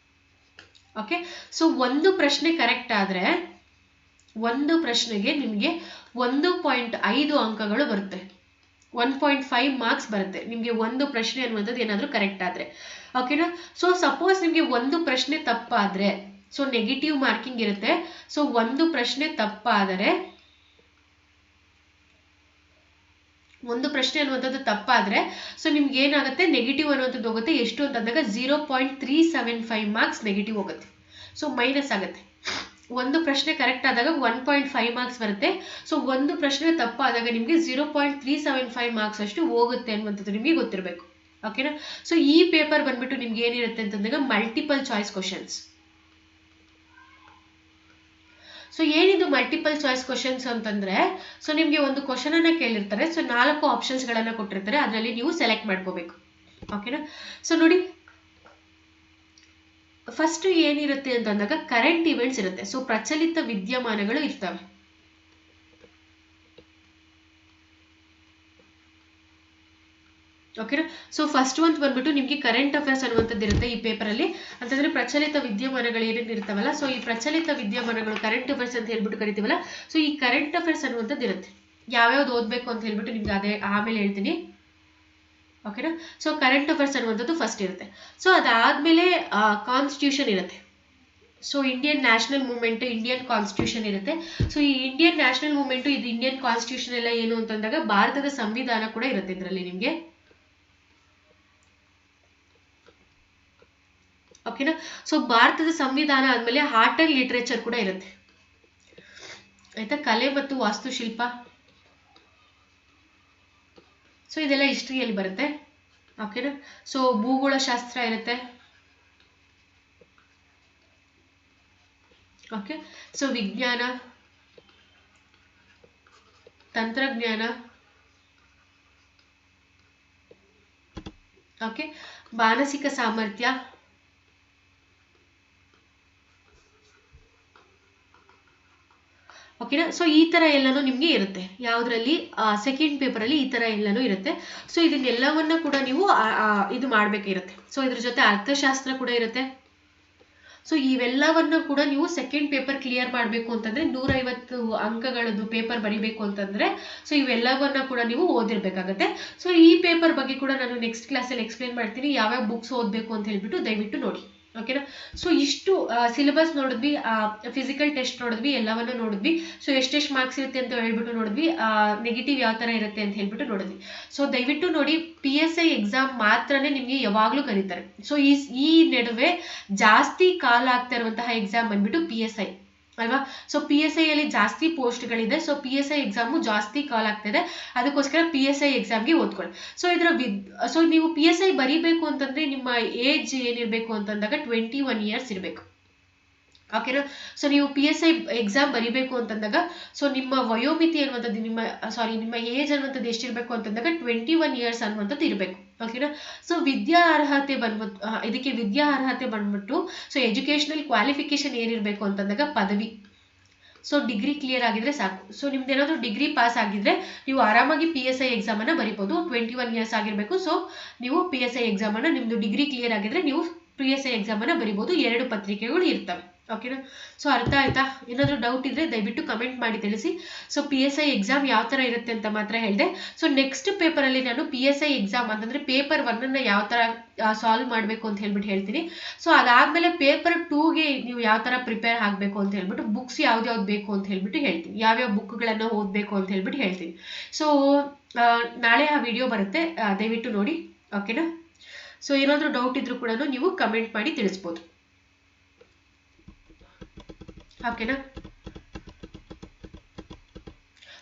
ಓಕೆ. ಸೊ ಒಂದು ಪ್ರಶ್ನೆ ಕರೆಕ್ಟ್ ಆದ್ರೆ ಒಂದು ಪ್ರಶ್ನೆಗೆ ನಿಮಗೆ 1.5 ಅಂಕಗಳು ಬರುತ್ತೆ. 1.5 ಮಾರ್ಕ್ಸ್ ಬರುತ್ತೆ ನಿಮಗೆ ಒಂದು ಪ್ರಶ್ನೆ ಅನ್ನುವಂಥದ್ದು ಏನಾದರೂ ಕರೆಕ್ಟ್ ಆದ್ರೆ. ಓಕೆನಾ. ಸೊ ಸಪೋಸ್ ನಿಮಗೆ ಒಂದು ಪ್ರಶ್ನೆ ತಪ್ಪಾದ್ರೆ, ಸೊ ನೆಗೆಟಿವ್ ಮಾರ್ಕಿಂಗ್ ಇರುತ್ತೆ. ಸೊ ಒಂದು ಪ್ರಶ್ನೆ ತಪ್ಪಾದರೆ, ಒಂದು ಪ್ರಶ್ನೆ ಅನ್ನುವಂಥದ್ದು ತಪ್ಪಾದ್ರೆ, ಸೊ ನಿಮ್ಗೆ ಏನಾಗುತ್ತೆ, ನೆಗೆಟಿವ್ ಅನ್ನುವಂಥದ್ದು ಹೋಗುತ್ತೆ. ಎಷ್ಟು ಅಂತಂದಾಗ 0.375 ಮಾರ್ಕ್ಸ್ ನೆಗೆಟಿವ್ ಹೋಗುತ್ತೆ. ಸೊ ಮೈನಸ್ ಆಗುತ್ತೆ. ಒಂದು ಪ್ರಶ್ನೆ ಕರೆಕ್ಟ್ ಆದಾಗ 1.5 ಮಾರ್ಕ್ಸ್ ಬರುತ್ತೆ. ಸೊ ಒಂದು ಪ್ರಶ್ನೆ ತಪ್ಪಾದಾಗ ನಿಮಗೆ 0.375 ಮಾರ್ಕ್ಸ್ ಅಷ್ಟು ಹೋಗುತ್ತೆ ಅನ್ನುವಂಥದ್ದು ನಿಮಗೆ ಗೊತ್ತಿರಬೇಕು. ಓಕೆನಾ. ಸೊ ಈ ಪೇಪರ್ ಬಂದ್ಬಿಟ್ಟು ನಿಮ್ಗೆ ಏನಿರುತ್ತೆ ಅಂತಂದಾಗ ಮಲ್ಟಿಪಲ್ ಚಾಯ್ಸ್ ಕ್ವಶನ್ಸ್. ಸೊ ಏನಿದು ಮಲ್ಟಿಪಲ್ ಚಾಯ್ಸ್ ಕ್ವಶನ್ಸ್ ಅಂತಂದ್ರೆ, ಸೊ ನಿಮಗೆ ಒಂದು ಕ್ವಶನ್ ಅನ್ನ ಕೇಳಿರ್ತಾರೆ. ಸೊ 4 ಆಪ್ಷನ್ಸ್ ಗಳನ್ನ ಕೊಟ್ಟಿರ್ತಾರೆ, ಅದರಲ್ಲಿ ನೀವು ಸೆಲೆಕ್ಟ್ ಮಾಡ್ಕೋಬೇಕು. ಓಕೆನಾ. ಸೊ ನೋಡಿ, ಫಸ್ಟ್ ಏನಿರುತ್ತೆ ಅಂತಂದಾಗ ಕರೆಂಟ್ ಇವೆಂಟ್ಸ್ ಇರುತ್ತೆ. ಸೊ ಪ್ರಚಲಿತ ವಿದ್ಯಮಾನಗಳು ಇರ್ತವೆ. ಓಕೆನಾ. ಸೊ ಫಸ್ಟ್ ಒಂದು ಬಂದ್ಬಿಟ್ಟು ನಿಮಗೆ ಕರೆಂಟ್ ಅಫೇರ್ಸ್ ಅನ್ನುವಂಥದ್ದು ಇರುತ್ತೆ ಈ ಪೇಪರಲ್ಲಿ. ಅಂತಂದ್ರೆ ಪ್ರಚಲಿತ ವಿದ್ಯಮಾನಗಳು ಏನೇನು ಇರ್ತಾವಲ್ಲ, ಸೊ ಈ ಪ್ರಚಲಿತ ವಿದ್ಯಮಾನಗಳು ಕರೆಂಟ್ ಅಫೇರ್ಸ್ ಅಂತ ಹೇಳ್ಬಿಟ್ಟು ಕರಿತೀವಲ್ಲ, ಸೊ ಈ ಕರೆಂಟ್ ಅಫೇರ್ಸ್ ಅನ್ನುವಂಥದ್ದು ಇರುತ್ತೆ. ಯಾವ್ಯಾವ್ದು ಓದಬೇಕು ಅಂತ ಹೇಳ್ಬಿಟ್ಟು ನಿಮ್ಗೆ ಅದೇ ಆಮೇಲೆ ಹೇಳ್ತೀನಿ. ಓಕೆನಾ. ಸೊ ಕರೆಂಟ್ ಅಫೇರ್ಸ್ ಅನ್ನುವಂಥದ್ದು ಫಸ್ಟ್ ಇರುತ್ತೆ. ಸೊ ಅದಾದ್ಮೇಲೆ ಕಾನ್ಸ್ಟಿಟ್ಯೂಷನ್ ಇರುತ್ತೆ. So Indian national movement, Indian constitution ಇರುತ್ತೆ. ಸೊ ಈ ಇಂಡಿಯನ್ ನ್ಯಾಷನಲ್ ಮೂವ್ಮೆಂಟ್, ಇದು ಇಂಡಿಯನ್ ಕಾನ್ಸ್ಟಿಟ್ಯೂಷನ್ ಎಲ್ಲ ಏನು ಅಂತಂದಾಗ ಭಾರತದ ಸಂವಿಧಾನ ಕೂಡ ಇರುತ್ತೆ ಇದರಲ್ಲಿ ನಿಮಗೆ. ಓಕೆನಾ. ಸೊ ಭಾರತದ ಸಂವಿಧಾನ ಆದ್ಮೇಲೆ ಆರ್ಟ್ ಅಂಡ್ ಲಿಟರೇಚರ್ ಕೂಡ ಇರುತ್ತೆ. ಆಯ್ತಾ. ಕಲೆ ಮತ್ತು ವಾಸ್ತುಶಿಲ್ಪ, ಸೊ ಇದೆಲ್ಲ ಹಿಸ್ಟ್ರಿಯಲ್ಲಿ ಬರುತ್ತೆ. ಓಕೆನಾ. ಸೊ ಭೂಗೋಳ ಶಾಸ್ತ್ರ ಇರುತ್ತೆ. ಓಕೆ. ಸೊ ವಿಜ್ಞಾನ, ತಂತ್ರಜ್ಞಾನ, ಓಕೆ, ಮಾನಸಿಕ ಸಾಮರ್ಥ್ಯ, ಓಕೆನಾ. ಸೊ ಈ ತರ ಎಲ್ಲಾನು ನಿಮ್ಗೆ ಇರುತ್ತೆ. ಯಾವ್ದ್ರಲ್ಲಿ? ಸೆಕೆಂಡ್ ಪೇಪರ್ ಅಲ್ಲಿ ಈ ತರ ಎಲ್ಲಾನು ಇರುತ್ತೆ. ಸೊ ಇದನ್ನೆಲ್ಲವನ್ನ ಕೂಡ ನೀವು ಇದು ಮಾಡ್ಬೇಕಿರುತ್ತೆ. ಸೊ ಇದ್ರ ಜೊತೆ ಅರ್ಥಶಾಸ್ತ್ರ ಕೂಡ ಇರುತ್ತೆ. ಸೊ ಇವೆಲ್ಲವನ್ನ ಕೂಡ ನೀವು ಸೆಕೆಂಡ್ ಪೇಪರ್ ಕ್ಲಿಯರ್ ಮಾಡಬೇಕು ಅಂತಂದ್ರೆ 150 ಅಂಕಗಳದ್ದು ಪೇಪರ್ ಬರಿಬೇಕು ಅಂತಂದ್ರೆ, ಸೊ ಇವೆಲ್ಲವನ್ನ ಕೂಡ ನೀವು ಓದಿರ್ಬೇಕಾಗತ್ತೆ. ಸೊ ಈ ಪೇಪರ್ ಬಗ್ಗೆ ಕೂಡ ನಾನು ನೆಕ್ಸ್ಟ್ ಕ್ಲಾಸಲ್ಲಿ ಎಕ್ಸ್ಪ್ಲೇನ್ ಮಾಡ್ತೀನಿ, ಯಾವ್ಯಾವ ಬುಕ್ಸ್ ಓದಬೇಕು ಅಂತ ಹೇಳ್ಬಿಟ್ಟು ದಯವಿಟ್ಟು ನೋಡಿ. ಓಕೆನಾ. ಸೊ ಇಷ್ಟು ಸಿಲೆಬಸ್ ನೋಡಿದ್ವಿ, ಫಿಸಿಕಲ್ ಟೆಸ್ಟ್ ನೋಡಿದ್ವಿ, ಎಲ್ಲವನ್ನೂ ನೋಡಿದ್ವಿ. ಸೊ ಎಷ್ಟೆಷ್ಟು ಮಾರ್ಕ್ಸ್ ಇರುತ್ತೆ ಅಂತ ಹೇಳ್ಬಿಟ್ಟು ನೋಡಿದ್ವಿ, ನೆಗೆಟಿವ್ ಯಾವ ತರ ಇರುತ್ತೆ ಅಂತ ಹೇಳ್ಬಿಟ್ಟು ನೋಡಿದ್ವಿ. ಸೊ ದಯವಿಟ್ಟು ನೋಡಿ, PSI ಎಕ್ಸಾಮ್ ಮಾತ್ರನೇ ನಿಮ್ಗೆ ಯಾವಾಗ್ಲೂ ಕರೀತಾರೆ. ಸೊ ಈ ನಡುವೆ ಜಾಸ್ತಿ ಕಾಲ ಆಗ್ತಾ ಇರುವಂತಹ ಎಕ್ಸಾಮ್ ಬಂದ್ಬಿಟ್ಟು PSI. ಅಲ್ವಾ. ಸೊ PSI ಅಲ್ಲಿ ಜಾಸ್ತಿ ಪೋಸ್ಟ್ಗಳಿದೆ. ಸೊ PSI ಎಕ್ಸಾಮು ಜಾಸ್ತಿ ಕಾಲ್ ಆಗ್ತಿದೆ, ಅದಕ್ಕೋಸ್ಕರ PSI ಎಕ್ಸಾಮ್ಗೆ ಓದ್ಕೊಳ್ಳಿ. ಸೊ ನೀವು PSI ಬರೀಬೇಕು ಅಂತಂದ್ರೆ ನಿಮ್ಮ ಏಜ್ ಏನಿರಬೇಕು ಅಂತಂದಾಗ 21 ಇಯರ್ಸ್ ಇರಬೇಕು. ಓಕೆನಾ. ಸೊ ನೀವು PSI ಎಕ್ಸಾಮ್ ಬರೀಬೇಕು ಅಂತಂದಾಗ ಸೊ ನಿಮ್ಮ ವಯೋಮಿತಿ ಅನ್ನುವಂಥದ್ದು ನಿಮ್ಮ ಏಜ್ ಅನ್ನುವಂಥದ್ದು ಎಷ್ಟಿರಬೇಕು ಅಂತಂದಾಗ 21 ಇಯರ್ಸ್ ಅನ್ನುವಂಥದ್ದು ಇರಬೇಕು. ಓಕೆನಾ. ಸೊ ಇದಕ್ಕೆ ವಿದ್ಯಾ ಅರ್ಹತೆ ಬಂದ್ಬಿಟ್ಟು ಸೊ ಎಜುಕೇಶನಲ್ ಕ್ವಾಲಿಫಿಕೇಶನ್ ಏನಿರಬೇಕು ಅಂತಂದಾಗ ಪದವಿ. ಸೊ ಡಿಗ್ರಿ ಕ್ಲಿಯರ್ ಆಗಿದ್ರೆ ಸಾಕು. ಸೊ ನಿಮ್ದು ಏನಾದರೂ ಡಿಗ್ರಿ ಪಾಸ್ ಆಗಿದ್ರೆ ನೀವು ಆರಾಮಾಗಿ PSI ಎಕ್ಸಾಮನ್ನು ಬರಿಬೋದು. 21 ಇಯರ್ಸ್ ಆಗಿರಬೇಕು. ಸೊ ನೀವು PSI ಎಕ್ಸಾಮನ್ನು ನಿಮ್ಮದು ಡಿಗ್ರಿ ಕ್ಲಿಯರ್ ಆಗಿದ್ರೆ ನೀವು PSI ಎಕ್ಸಾಮನ್ನು ಬರಿಬೋದು. 2 ಪತ್ರಿಕೆಗಳು ಇರ್ತವೆ. ಓಕೆನಾ. ಸೊ ಅರ್ಥ ಆಯ್ತಾ? ಏನಾದರೂ ಡೌಟ್ ಇದ್ರೆ ದಯವಿಟ್ಟು ಕಮೆಂಟ್ ಮಾಡಿ ತಿಳಿಸಿ. ಸೊ PSI ಎಕ್ಸಾಮ್ ಯಾವ ಥರ ಇರುತ್ತೆ ಅಂತ ಮಾತ್ರ ಹೇಳಿದೆ. ಸೊ ನೆಕ್ಸ್ಟ್ ಪೇಪರಲ್ಲಿ ನಾನು PSI ಎಕ್ಸಾಮ್ ಅಂತಂದರೆ ಪೇಪರ್ 1 ಯಾವ ಥರ ಸಾಲ್ವ್ ಮಾಡಬೇಕು ಅಂತ ಹೇಳ್ತೀನಿ. ಸೊ ಅದಾದಮೇಲೆ ಪೇಪರ್ 2ಗೆ ನೀವು ಯಾವ ಥರ ಪ್ರಿಪೇರ್ ಆಗಬೇಕು ಅಂತ ಹೇಳ್ಬಿಟ್ಟು ಬುಕ್ಸ್ ಯಾವ್ದು ಬೇಕು ಅಂತ ಹೇಳ್ತೀನಿ. ಯಾವ್ಯಾವ ಬುಕ್ಗಳನ್ನು ಓದಬೇಕು ಅಂತ ಹೇಳ್ತೀನಿ. ಸೊ ನಾಳೆ ಆ ವಿಡಿಯೋ ಬರುತ್ತೆ, ದಯವಿಟ್ಟು ನೋಡಿ. ಓಕೆನಾ. ಸೊ ಏನಾದರೂ ಡೌಟ್ ಇದ್ರೂ ಕೂಡ ನೀವು ಕಮೆಂಟ್ ಮಾಡಿ ತಿಳಿಸ್ಬೋದು. ಓಕೆನಾ.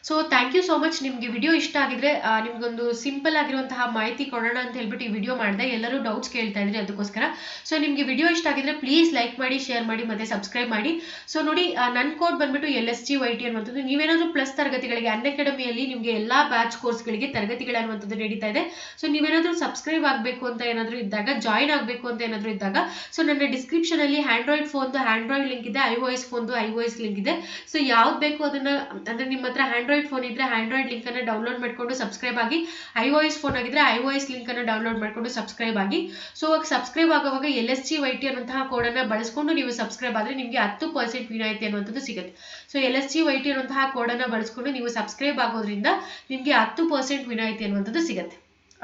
So thank you so much. ನಿಮಗೆ ವಿಡಿಯೋ ಇಷ್ಟ ಆಗಿದ್ರೆ ನಿಮ್ಗೊಂದು ಸಿಂಪಲ್ ಆಗಿರುವಂತಹ ಮಾಹಿತಿ ಕೊಡೋಣ ಅಂತ ಹೇಳ್ಬಿಟ್ಟು ಈ ವಿಡಿಯೋ ಮಾಡಿದೆ. ಎಲ್ಲರೂ ಡೌಟ್ಸ್ ಕೇಳ್ತಾ ಇದ್ರಿ, ಅದಕ್ಕೋಸ್ಕರ. ಸೊ ನಿಮಗೆ ವಿಡಿಯೋ ಇಷ್ಟ ಆಗಿದ್ರೆ ಪ್ಲೀಸ್ ಲೈಕ್ ಮಾಡಿ, ಶೇರ್ ಮಾಡಿ, ಮತ್ತೆ ಸಬ್ಸ್ಕ್ರೈಬ್ ಮಾಡಿ. ಸೊ ನೋಡಿ, ನನ್ನ ಕೋಡ್ ಬಂದ್ಬಿಟ್ಟು LSGYT ಅನ್ನುವಂಥದ್ದು. ನೀವೇನಾದರೂ ಪ್ಲಸ್ ತರಗತಿಗಳಿಗೆ ಅನ್ಅಕಾಡೆಮಿಯಲ್ಲಿ ನಿಮಗೆ ಎಲ್ಲ ಬ್ಯಾಚ್ ಕೋರ್ಸ್ಗಳಿಗೆ ತರಗತಿಗಳನ್ನುವಂಥದ್ದು ನಡೀತಾ ಇದೆ. ಸೊ ನೀವೇನಾದರೂ ಸಬ್ಸ್ಕ್ರೈಬ್ ಆಗಬೇಕು ಅಂತ ಏನಾದರೂ ಇದ್ದಾಗ, ಜಾಯ್ನ್ ಆಗಬೇಕು ಅಂತ ಏನಾದರೂ ಇದ್ದಾಗ, ಸೊ ನನ್ನ ಡಿಸ್ಕ್ರಿಪ್ಷನಲ್ಲಿ ಆಂಡ್ರಾಯ್ಡ್ ಲಿಂಕ್ ಇದೆ, iOS ಫೋನ್ದು iOS ಲಿಂಕ್ ಇದೆ. ಸೊ ಯಾವ್ದು ಬೇಕು ಅದನ್ನು, ಅಂದರೆ ನಿಮ್ಮ ಹತ್ರ ಆಂಡ್ರಾಯ್ಡ್ ಫೋನ್ ಇದ್ರೆ ಆಂಡ್ರಾಯ್ಡ್ ಲಿಂಕ್ ಅನ್ನು ಡೌನ್ಲೋಡ್ ಮಾಡಿಕೊಂಡು ಸಬ್ಸ್ಕ್ರೈಬ್ ಆಗಿ, iOS ಫೋನ್ ಆಗಿದ್ರೆ iOS ಲಿಂಕ್ ಅನ್ನು ಡೌನ್ಲೋಡ್ ಮಾಡಿಕೊಂಡು ಸಬ್ಸ್ಕ್ರೈಬ್ ಆಗಿ. ಸೊ ಸಬ್ಸ್ಕ್ರೈಬ್ ಆಗುವಾಗ LSGYT ಅನ್ನುವಂತಹ ಕೋಡನ್ನು ಬಳಸ್ಕೊಂಡು ನೀವು ಸಬ್ಸ್ಕ್ರೈಬ್ ಆದರೆ ನಿಮಗೆ 10% ವಿನಾಯಿತಿ ಅನ್ನುವಂಥದ್ದು ಸಿಗುತ್ತೆ. ಸೊ LSGYT ಅನ್ನುವಂತಹ ಕೋಡನ್ನು ಬಳಸ್ಕೊಂಡು ನೀವು ಸಬ್ಸ್ಕ್ರೈಬ್ ಆಗೋದ್ರಿಂದ ನಿಮಗೆ 10% ವಿನಾಯಿತಿ ಅನ್ನುವಂಥದ್ದು ಸಿಗುತ್ತೆ.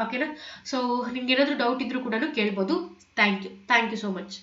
ಓಕೆನಾ. ಸೊ ನಿಮ್ಗೆ ಏನಾದರೂ ಡೌಟ್ ಇದ್ರೂ ಕೂಡ ಕೇಳ್ಬೋದು. Thank you so much.